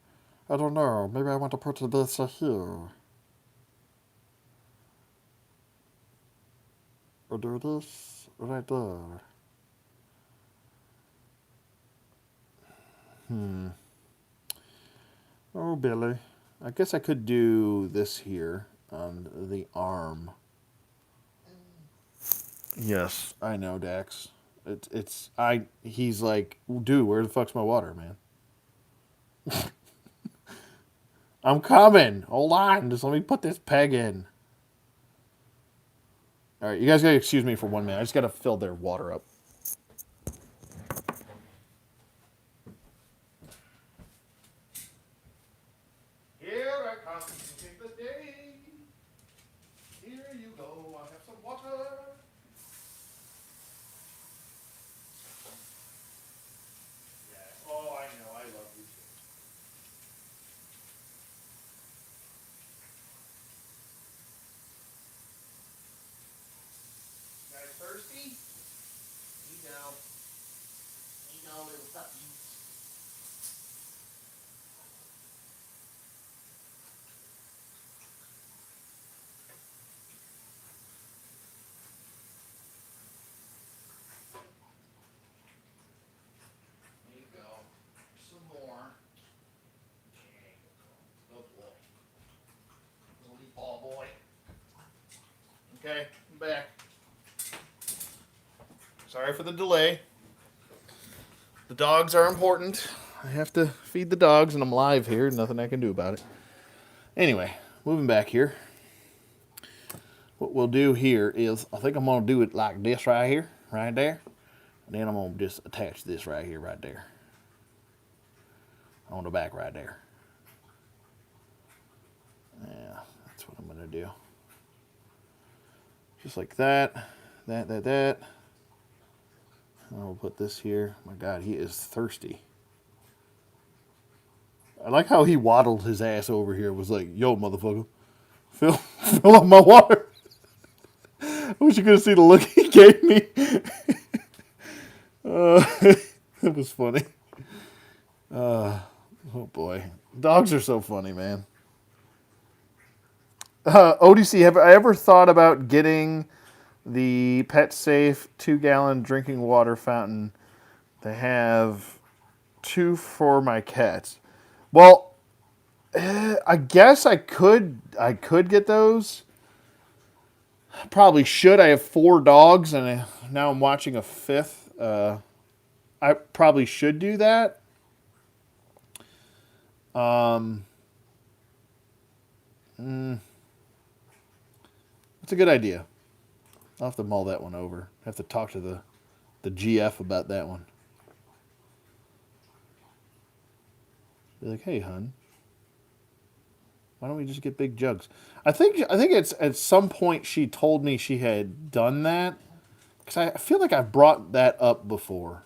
I don't know. Maybe I want to put this here. Or do this right there. Oh, Billy. I guess I could do this here on the arm. Yes, I know, Dax. He's like, dude, where the fuck's my water, man? I'm coming. Hold on. Just let me put this peg in. All right, you guys gotta excuse me for 1 minute. I just gotta fill their water up. Here I come to take the day. Here you go. I have some water. Yeah. Oh, I know. I love you too. You guys thirsty? You go. You go, little puppies. There you go. Some more. Okay. Good boy. Little ball boy. Okay, I'm back. Sorry for the delay. The dogs are important. I have to feed the dogs, and I'm live here. Nothing I can do about it. Anyway, moving back here. What we'll do here is, I think I'm going to do it like this right here, right there. And then I'm going to just attach this right here, right there. On the back right there. Yeah, that's what I'm going to do. Just like that. That. And we'll put this here. My God, he is thirsty. I like how he waddled his ass over here. Was like, yo, motherfucker, fill, fill up my water. I wish you could have seen the look he gave me. It was funny. Oh boy, dogs are so funny, man. ODC, have I ever thought about getting the Pet Safe 2 gallon drinking water fountain? They have 2 for my cats. Well, I guess I could. I could get those. Probably should. I have 4 dogs, and now I'm watching a 5th. I probably should do that. It's a good idea. I'll have to mull that one over. I have to talk to the GF about that one. Be like, hey, hun, why don't we just get big jugs? I think it's at some point she told me she had done that because I feel like I've brought that up before,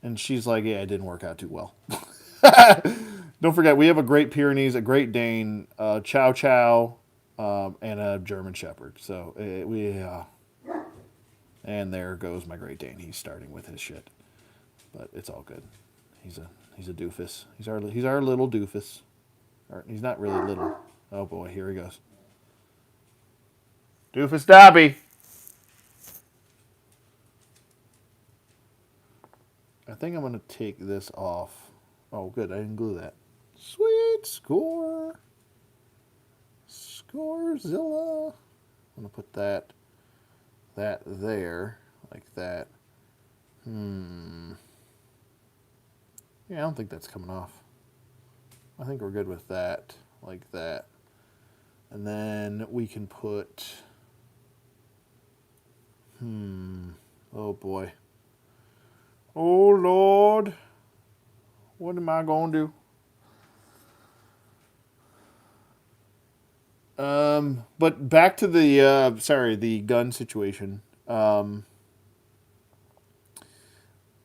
and she's like, yeah, it didn't work out too well. Don't forget, we have a Great Pyrenees, a Great Dane, Chow Chow, and a German Shepherd. So and there goes my Great Dane. He's starting with his shit, but it's all good. He's a doofus. He's our little doofus. Or, he's not really little. Oh boy, here he goes. Doofus Dobby. I think I'm gonna take this off. Oh, good. I didn't glue that. Sweet score. Scorezilla. I'm gonna put that there like that. Yeah, I don't think that's coming off. I think we're good with that, like that. And then we can put, oh boy. Oh Lord. What am I going to do? But back to the gun situation.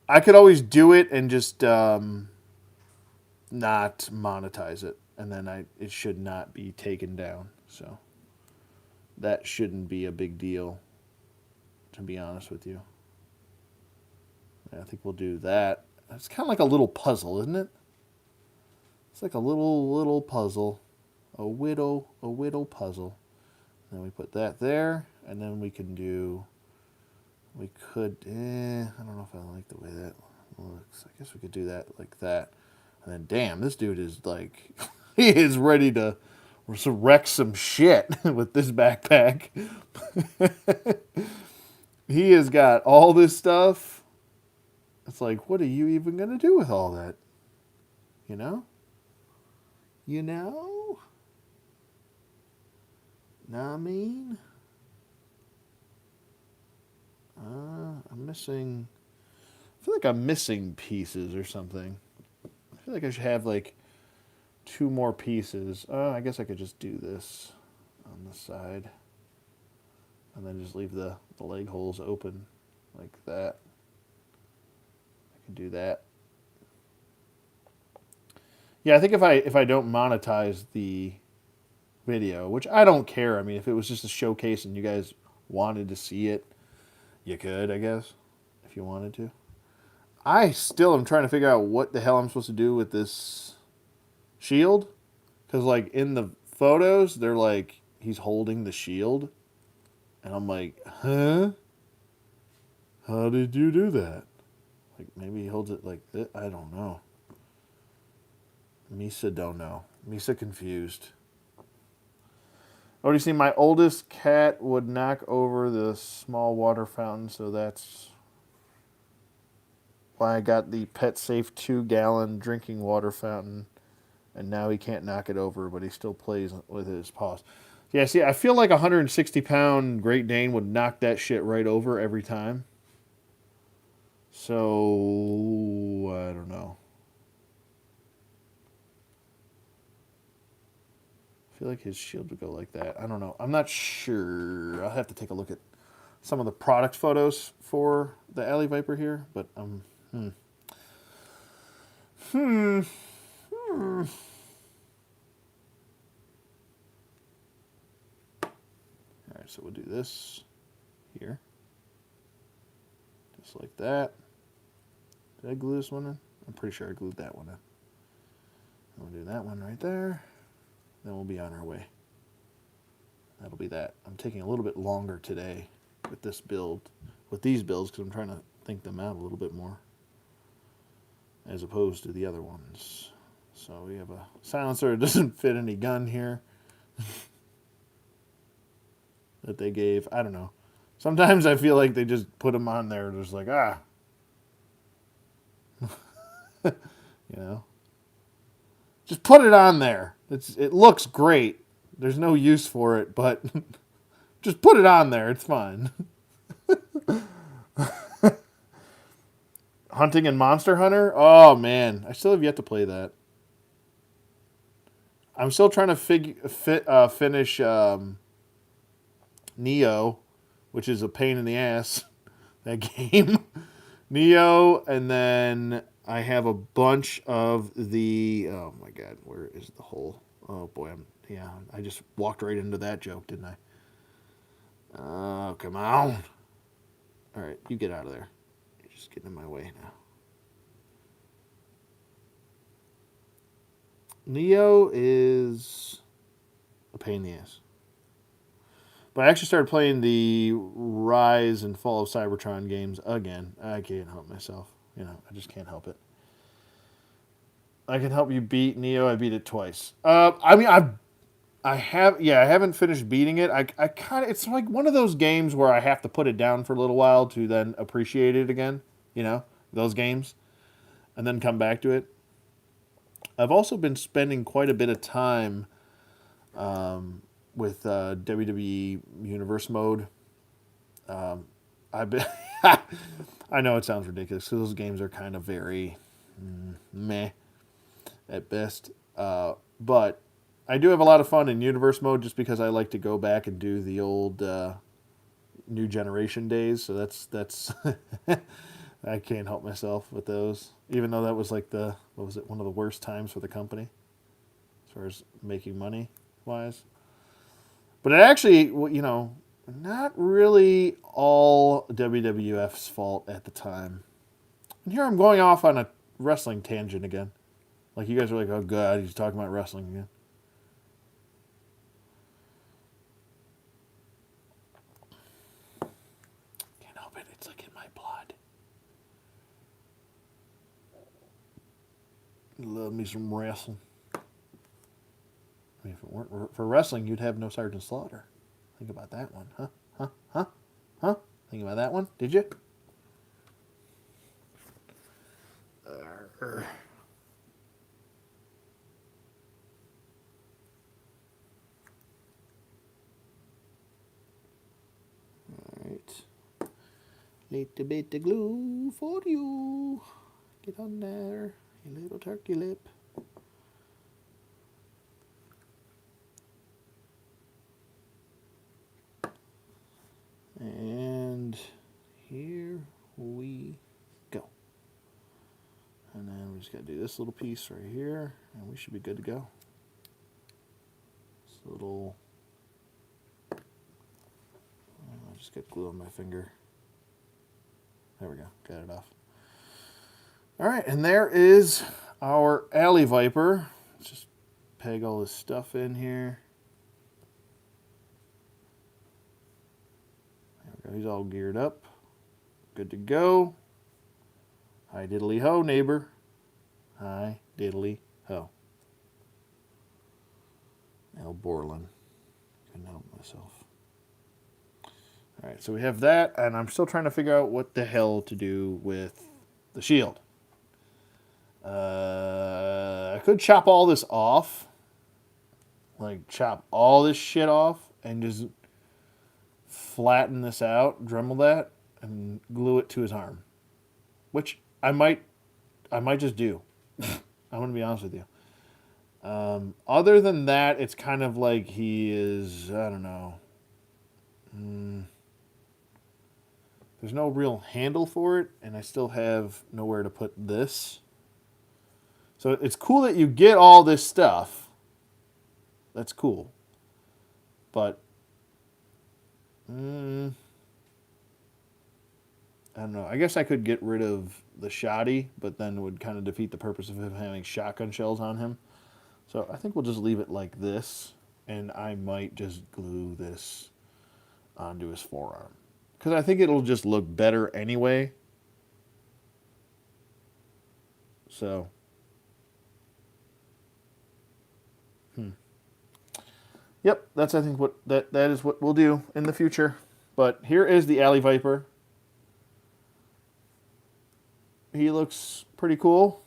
I could always do it and just not monetize it, and then it should not be taken down. So that shouldn't be a big deal, to be honest with you. I think we'll do that. It's kind of like a little puzzle, isn't it? It's like a little puzzle, a widow puzzle. And then we put that there, and then we can do. We could. I don't know if I like the way that looks. I guess we could do that like that. And then, damn, this dude is like, he is ready to wreck some shit with this backpack. He has got all this stuff. It's like, what are you even going to do with all that? You know? You know? Know what I mean? I'm missing, I feel like I'm missing pieces or something. I feel like I should have like 2 more pieces. I guess I could just do this on the side. And then just leave the leg holes open like that. I can do that. Yeah, I think if I don't monetize the video, which I don't care. I mean, if it was just a showcase and you guys wanted to see it, you could, I guess, if you wanted to. I still am trying to figure out what the hell I'm supposed to do with this shield. Because, like, in the photos, they're like, he's holding the shield. And I'm like, huh? How did you do that? Like, maybe he holds it like this. I don't know. Misa don't know. Misa confused. Oh, do you see? My oldest cat would knock over the small water fountain, so that's why I got the Pet Safe 2-gallon drinking water fountain, and now he can't knock it over, but he still plays with his paws. Yeah, see, I feel like a 160-pound Great Dane would knock that shit right over every time. So, I don't know. I feel like his shield would go like that. I don't know. I'm not sure. I'll have to take a look at some of the product photos for the Alley Viper here, but Alright, so we'll do this here. Just like that. Did I glue this one in? I'm pretty sure I glued that one in. We'll do that one right there. Then we'll be on our way. That'll be that. I'm taking a little bit longer today with this build, with these builds, because I'm trying to think them out a little bit more, as opposed to the other ones. So we have a silencer. It doesn't fit any gun here that they gave. I don't know. Sometimes I feel like they just put them on there, just like, you know. Just put it on there. It looks great. There's no use for it, but just put it on there. It's fine. Hunting and Monster Hunter? Oh, man. I still have yet to play that. I'm still trying to finish Neo, which is a pain in the ass, that game. Neo, and then I have a bunch of the... Oh, my God. Where is the hole? Oh, boy. I just walked right into that joke, didn't I? Oh, come on. All right, you get out of there. You're just getting in my way now. Neo is a pain in the ass. But I actually started playing the Rise and Fall of Cybertron games again. I can't help myself. I just can't help it. I can help you beat Neo. I beat it twice. I haven't finished beating it. I kind of, it's like one of those games where I have to put it down for a little while to then appreciate it again. Those games, and then come back to it. I've also been spending quite a bit of time with WWE Universe mode. I've been. I know it sounds ridiculous because those games are kind of very meh at best, but I do have a lot of fun in Universe mode just because I like to go back and do the old New Generation days. So that's I can't help myself with those, even though that was like one of the worst times for the company as far as making money wise. But it actually, not really all WWF's fault at the time. And here I'm going off on a wrestling tangent again. Like you guys are like, oh God, he's talking about wrestling again. Can't help it. It's like in my blood. Love me some wrestling. I mean, if it weren't for wrestling, you'd have no Sergeant Slaughter. Think about that one, huh? Think about that one, did you? Alright. Little bit of glue for you. Get on there, you little turkey lip. And here we go. And then we just got to do this little piece right here, and we should be good to go. This little... I just got glue on my finger. There we go. Got it off. All right, and there is our Alley Viper. Let's just peg all this stuff in here. There we go. He's all geared up. Good to go. Hi diddly ho, neighbor. Hi diddly ho. Al Borland. Couldn't help myself. All right, so we have that, and I'm still trying to figure out what the hell to do with the shield. I could chop all this off, like chop all this shit off, and just flatten this out, Dremel that, and glue it to his arm, which I might just do. I'm gonna be honest with you. Other than that, it's kind of like he is, I don't know. There's no real handle for it, and I still have nowhere to put this. So it's cool that you get all this stuff. That's cool. But I don't know. I guess I could get rid of the shoddy, but then it would kind of defeat the purpose of him having shotgun shells on him. So I think we'll just leave it like this, and I might just glue this onto his forearm. Because I think it'll just look better anyway. So, yep, that's I think what that is what we'll do in the future. But here is the Alley Viper. He looks pretty cool.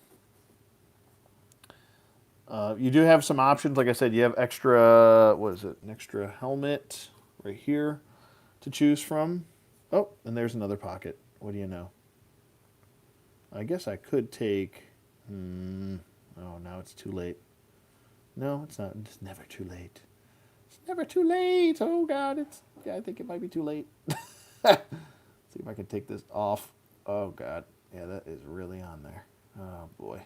You do have some options. Like I said, you have extra, what is it, an extra helmet right here to choose from. Oh, and there's another pocket. What do you know? I guess I could take, oh, now it's too late. No, it's not. It's never too late. It's never too late. Oh, God, yeah, I think it might be too late. See if I can take this off. Oh, God. Yeah, that is really on there. Oh, boy.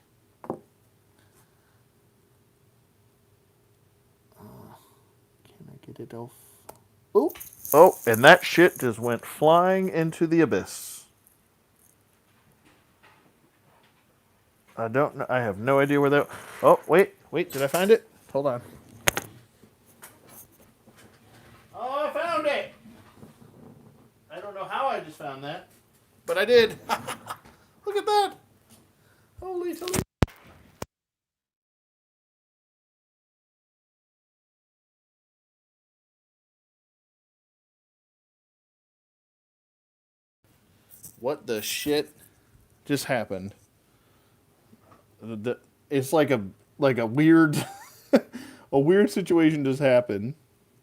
Can I get it off? Oh, oh, and that shit just went flying into the abyss. I don't know. I have no idea where that. Oh, wait. Did I find it? Hold on. Oh, I found it. I don't know how I just found that, but I did. Look at that. Holy Toledo. What the shit just happened? It's like a weird a weird situation just happened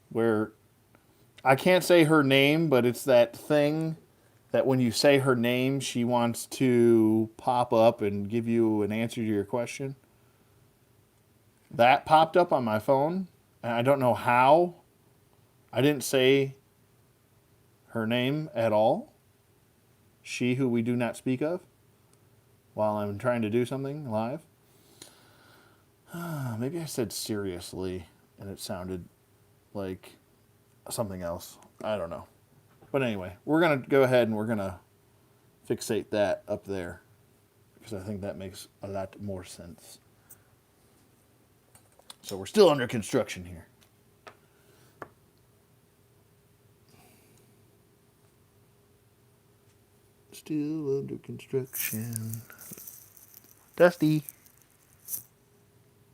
where I can't say her name, but it's that thing that when you say her name, she wants to pop up and give you an answer to your question. That popped up on my phone, and I don't know how. I didn't say her name at all. She who we do not speak of while I'm trying to do something live. Maybe I said seriously, and it sounded like something else. I don't know. But anyway, we're going to go ahead and we're going to fixate that up there because I think that makes a lot more sense. So we're still under construction here. Still under construction. Dusty.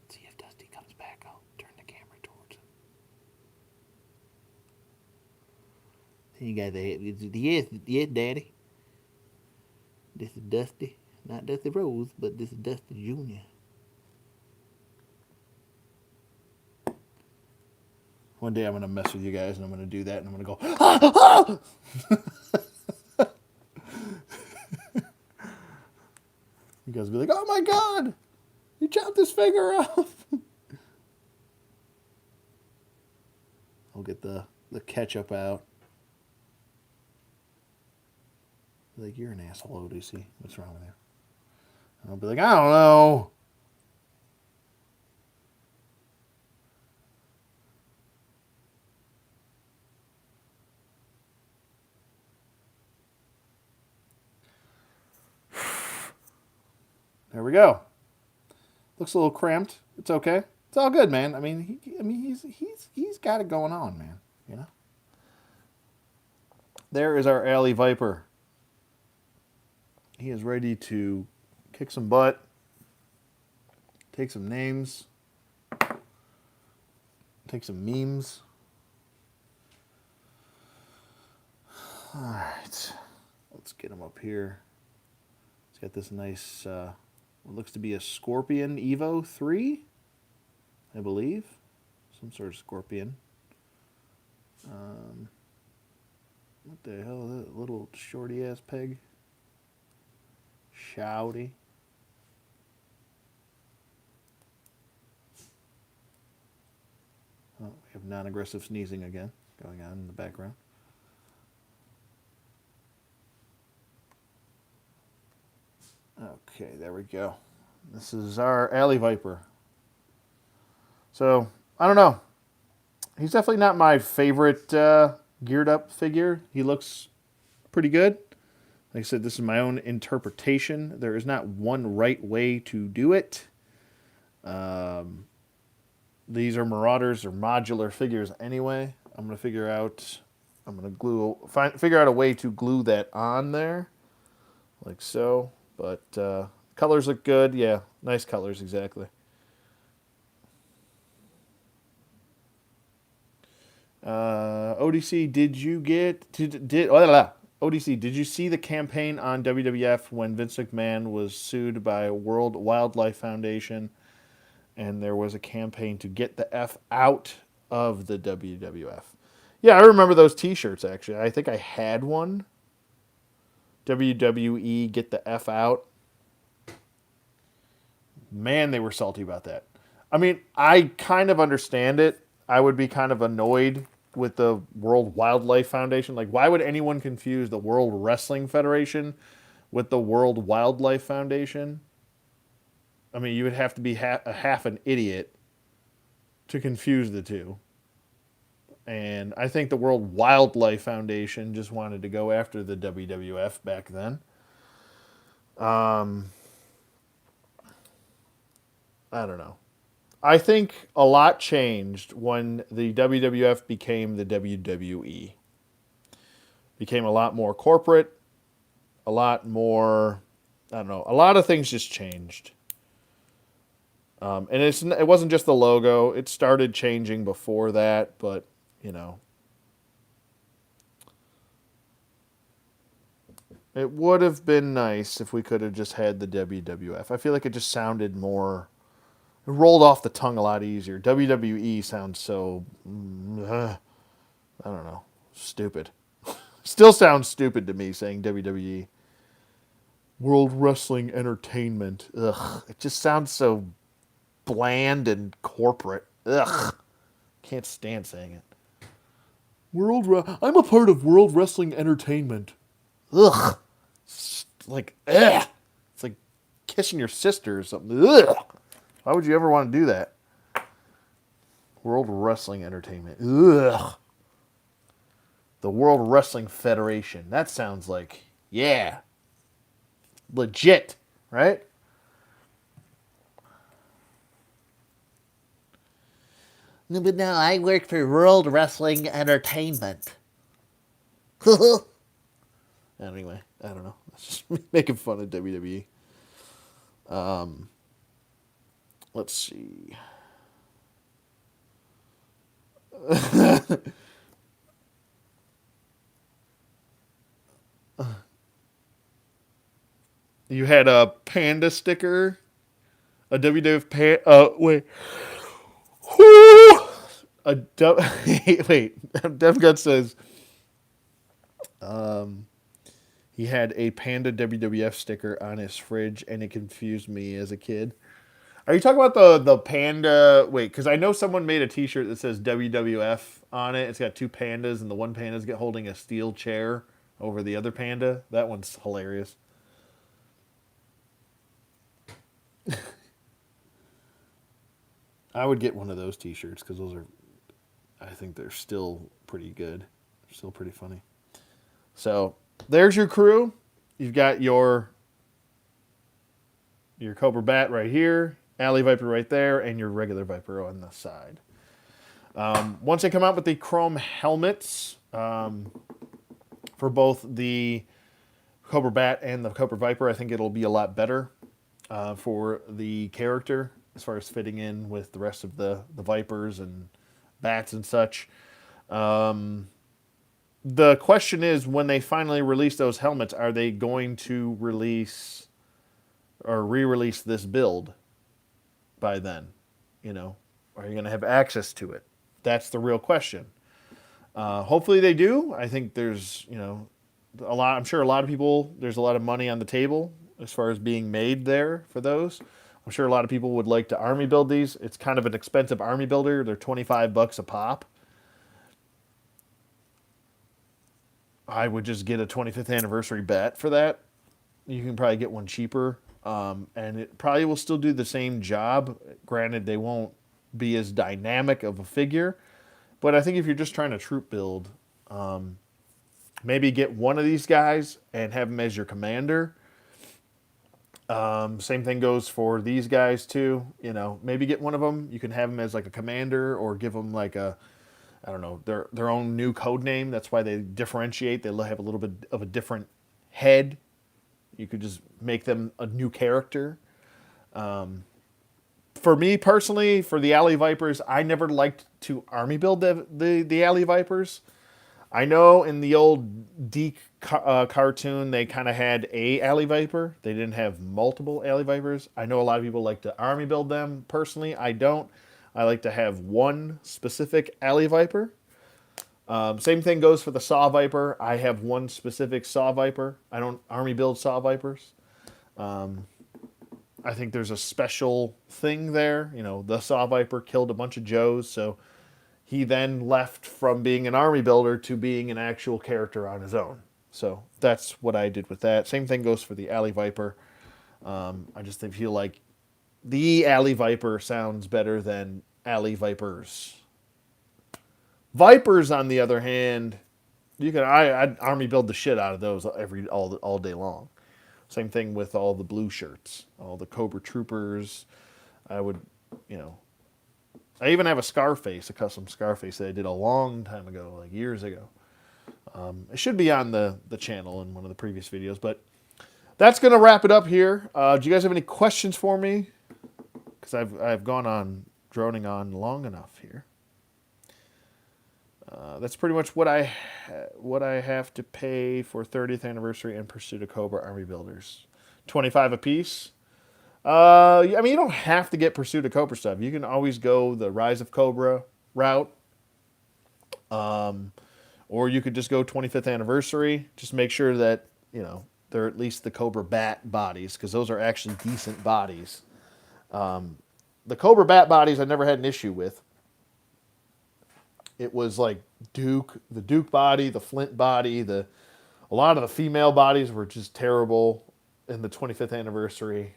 See if Dusty comes back. I'll turn the camera towards him. You got the yes, Daddy. This is Dusty, not Dusty Rose, but this is Dusty Jr. One day I'm gonna mess with you guys, and I'm gonna do that, and I'm gonna go. Ah, ah! You guys will be like, "Oh my God, you chopped his finger off." I'll get the ketchup out. Like, you're an asshole, ODC. What's wrong with you? And I'll be like, I don't know. There we go. Looks a little cramped. It's okay. It's all good, man. I mean, he's got it going on, man. You know. There is our Alley Viper. He is ready to kick some butt, take some names, take some memes. All right, let's get him up here. He's got this nice, what looks to be a Scorpion Evo 3, I believe. Some sort of Scorpion. What the hell is that? Little shorty ass peg? Shouty. Oh, we have non-aggressive sneezing again going on in the background. Okay, there we go. This is our Alley Viper. So, I don't know. He's definitely not my favorite geared up figure. He looks pretty good. Like I said, this is my own interpretation. There is not one right way to do it. These are Marauders or modular figures anyway. I'm gonna figure out. I'm gonna figure out a way to glue that on there, like so. But colors look good. Yeah, nice colors exactly. ODC, did you get did oh, la, la. ODC? Did you see the campaign on WWF when Vince McMahon was sued by World Wildlife Foundation, and there was a campaign to get the F out of the WWF? Yeah, I remember those T-shirts. Actually, I think I had one. WWE, get the F out. Man, they were salty about that. I mean, I kind of understand it. I would be kind of annoyed with the World Wildlife Foundation. Like, why would anyone confuse the World Wrestling Federation with the World Wildlife Foundation? I mean, you would have to be half an idiot to confuse the two. And I think the World Wildlife Foundation just wanted to go after the WWF back then. I don't know. I think a lot changed when the WWF became the WWE. Became a lot more corporate, a lot more, I don't know, a lot of things just changed. And it wasn't just the logo. It started changing before that, but, you know, it would have been nice if we could have just had the WWF. I feel like it just sounded more, it rolled off the tongue a lot easier. WWE sounds so, I don't know, stupid. Still sounds stupid to me saying WWE. World Wrestling Entertainment. Ugh. It just sounds so bland and corporate. Ugh. Can't stand saying it. I'm a part of World Wrestling Entertainment. Ugh. It's like, ugh. It's like kissing your sister or something. Ugh. Why would you ever want to do that? World Wrestling Entertainment. Ugh. The World Wrestling Federation. That sounds like, yeah, legit, right? No, but no, I work for World Wrestling Entertainment. Anyway, I don't know. That's just me making fun of WWE. Let's see. You had a panda sticker, a WWF wait, wait. Dev Gut says, he had a panda WWF sticker on his fridge, and it confused me as a kid. Are you talking about the panda? Wait, because I know someone made a T-shirt that says WWF on it. It's got two pandas, and the one panda's holding a steel chair over the other panda. That one's hilarious. I would get one of those T-shirts because those are, I think they're still pretty good, still pretty funny. So there's your crew. You've got your Cobra BAT right here, Alley Viper right there, and your regular Viper on the side. Once they come out with the chrome helmets for both the Cobra BAT and the Cobra Viper, I think it'll be a lot better for the character as far as fitting in with the rest of the Vipers and Bats and such. The question is, when they finally release those helmets, are they going to release or re-release this build by then? You know, are you going to have access to it? That's the real question. Hopefully they do. I think there's, you know, a lot. I'm sure a lot of people. There's a lot of money on the table as far as being made there for those. I'm sure a lot of people would like to army build these. It's kind of an expensive army builder. They're $25 a pop. I would just get a 25th anniversary bat for that. You can probably get one cheaper And it probably will still do the same job. Granted, they won't be as dynamic of a figure, but I think if you're just trying to troop build, maybe get one of these guys and have them as your commander. Same thing goes for these guys too. You know, maybe get one of them. You can have them as like a commander, or give them like a, I don't know, their own new code name. That's why they differentiate. They have a little bit of a different head. You could just make them a new character. For me personally, for the Alley Vipers, I never liked to army build the Alley Vipers. I know in the old Deke cartoon, they kind of had a Alley Viper. They didn't have multiple Alley Vipers. I know a lot of people like to army build them. Personally, I don't. I like to have one specific Alley Viper. Same thing goes for the Saw Viper. I have one specific Saw Viper. I don't army build Saw Vipers. I think there's a special thing there. You know, the Saw Viper killed a bunch of Joes, so he then left from being an army builder to being an actual character on his own. So that's what I did with that. Same thing goes for the Alley Viper. I just feel like the Alley Viper sounds better than Alley Vipers. Vipers, on the other hand, I'd army build the shit out of those all day long. Same thing with all the blue shirts, all the Cobra Troopers. I would, you know, I even have a Scarface, a custom Scarface that I did a long time ago, like years ago. It should be on the channel in one of the previous videos, but that's going to wrap it up here. Do you guys have any questions for me? Because I've gone on droning on long enough here. That's pretty much what I have to pay for 30th anniversary and Pursuit of Cobra Army Builders. $25 a piece. I mean, you don't have to get Pursuit of Cobra stuff. You can always go the Rise of Cobra route. Or you could just go 25th anniversary. Just make sure that, you know, they're at least the Cobra BAT bodies, because those are actually decent bodies. The Cobra BAT bodies I never had an issue with. It was like the Duke body, the Flint body, a lot of the female bodies were just terrible in the 25th anniversary.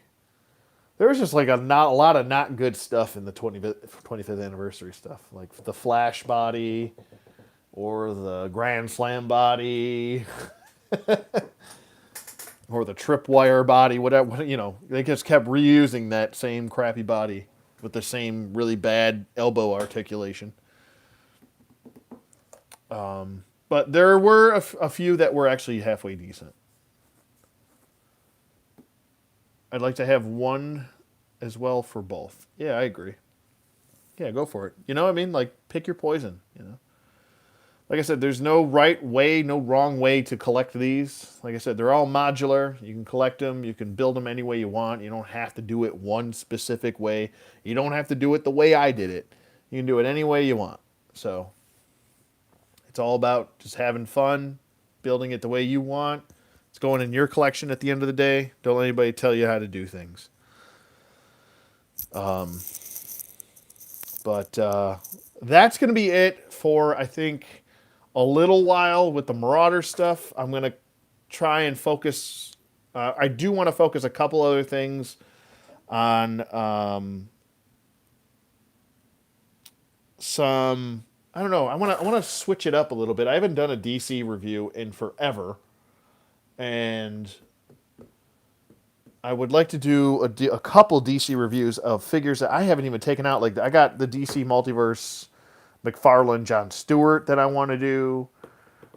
There was just like a lot of not good stuff in the 25th anniversary stuff, like the Flash body or the Grand Slam body or the Tripwire body, whatever. You know, they just kept reusing that same crappy body with the same really bad elbow articulation. But there were a few that were actually halfway decent. I'd like to have one as well for both. Yeah, I agree. Yeah, go for it. You know what I mean? Like, pick your poison, you know? Like I said, there's no right way, no wrong way to collect these. Like I said, they're all modular. You can collect them. You can build them any way you want. You don't have to do it one specific way. You don't have to do it the way I did it. You can do it any way you want. So it's all about just having fun, building it the way you want. It's going in your collection at the end of the day. Don't let anybody tell you how to do things. But that's going to be it for, I think, a little while with the Marauder stuff. I'm going to try and focus. I do want to focus a couple other things on some. I don't know. I want to switch it up a little bit. I haven't done a DC review in forever, and I would like to do a couple DC reviews of figures that I haven't even taken out. Like, I got the DC Multiverse McFarlane John Stewart that I want to do.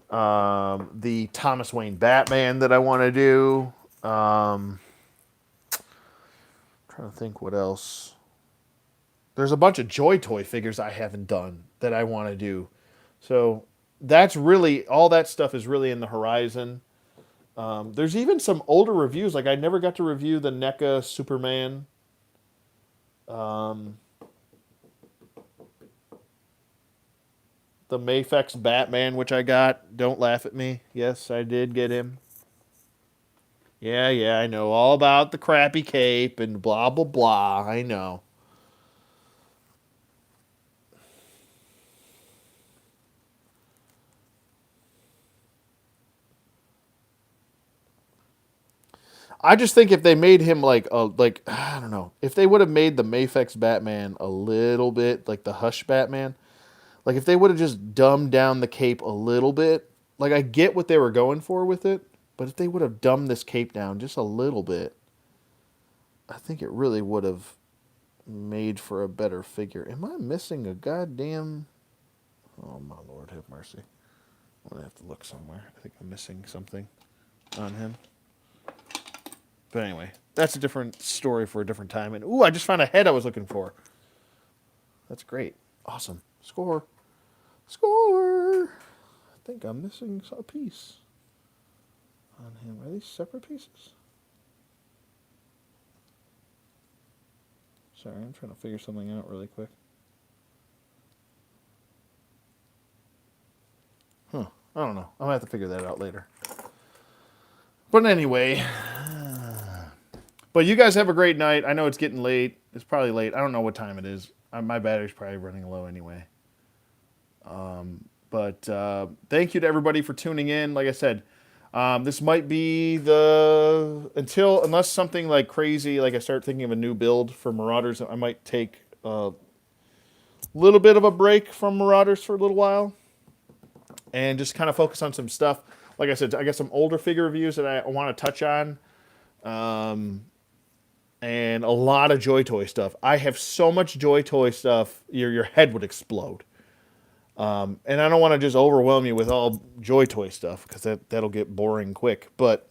The Thomas Wayne Batman that I want to do. Trying to think what else. There's a bunch of Joy Toy figures I haven't done that I want to do. So that's really, all that stuff is really in the horizon. There's even some older reviews. Like, I never got to review the NECA Superman. The Mafex Batman, which I got. Don't laugh at me. Yes, I did get him. Yeah, I know all about the crappy cape and blah, blah, blah. I know. I just think if they made him like I don't know, if they would have made the Mafex Batman a little bit like the Hush Batman, like if they would have just dumbed down the cape a little bit, like I get what they were going for with it, but if they would have dumbed this cape down just a little bit, I think it really would have made for a better figure. Am I missing a goddamn? Oh my Lord, have mercy! I'm gonna have to look somewhere. I think I'm missing something on him. But anyway, that's a different story for a different time. And ooh, I just found a head I was looking for. That's great. Awesome. Score. Score. I think I'm missing a piece on him. Are these separate pieces? Sorry, I'm trying to figure something out really quick. Huh. I don't know. I'll have to figure that out later. But anyway, but you guys have a great night. I know it's getting late. It's probably late. I don't know what time it is. My battery's probably running low anyway. But thank you to everybody for tuning in. Like I said, this might be unless something like crazy, like I start thinking of a new build for Marauders, I might take a little bit of a break from Marauders for a little while and just kind of focus on some stuff. Like I said, I got some older figure reviews that I want to touch on. And a lot of Joy Toy stuff. I have so much Joy Toy stuff, your head would explode. And I don't want to just overwhelm you with all Joy Toy stuff because that'll get boring quick. But,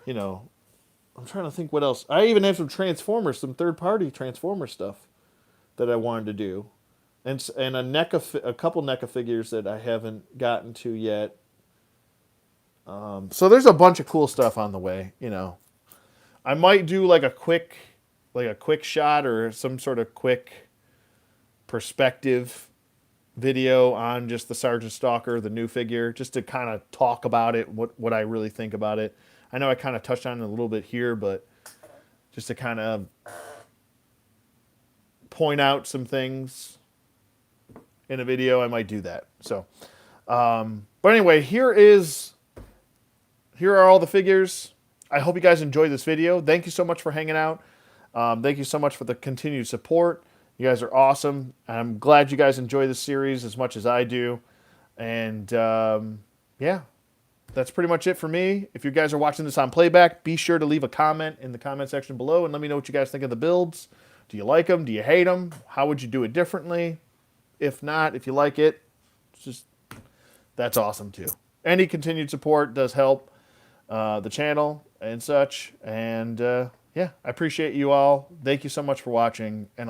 you know, I'm trying to think what else. I even have some Transformers, some third-party Transformer stuff that I wanted to do. And a couple NECA figures that I haven't gotten to yet. So there's a bunch of cool stuff on the way, you know. I might do like a quick shot or some sort of quick perspective video on just the Sergeant Stalker, the new figure, just to kind of talk about it, what I really think about it. I know I kind of touched on it a little bit here, but just to kind of point out some things in a video, I might do that. So, but anyway, here are all the figures. I hope you guys enjoyed this video. Thank you so much for hanging out. Thank you so much for the continued support. You guys are awesome. I'm glad you guys enjoy this series as much as I do. And yeah, that's pretty much it for me. If you guys are watching this on playback, be sure to leave a comment in the comment section below and let me know what you guys think of the builds. Do you like them? Do you hate them? How would you do it differently? If not, if you like it, that's awesome too. Any continued support does help the channel and such. And yeah, I appreciate you all. Thank you so much for watching, and I'll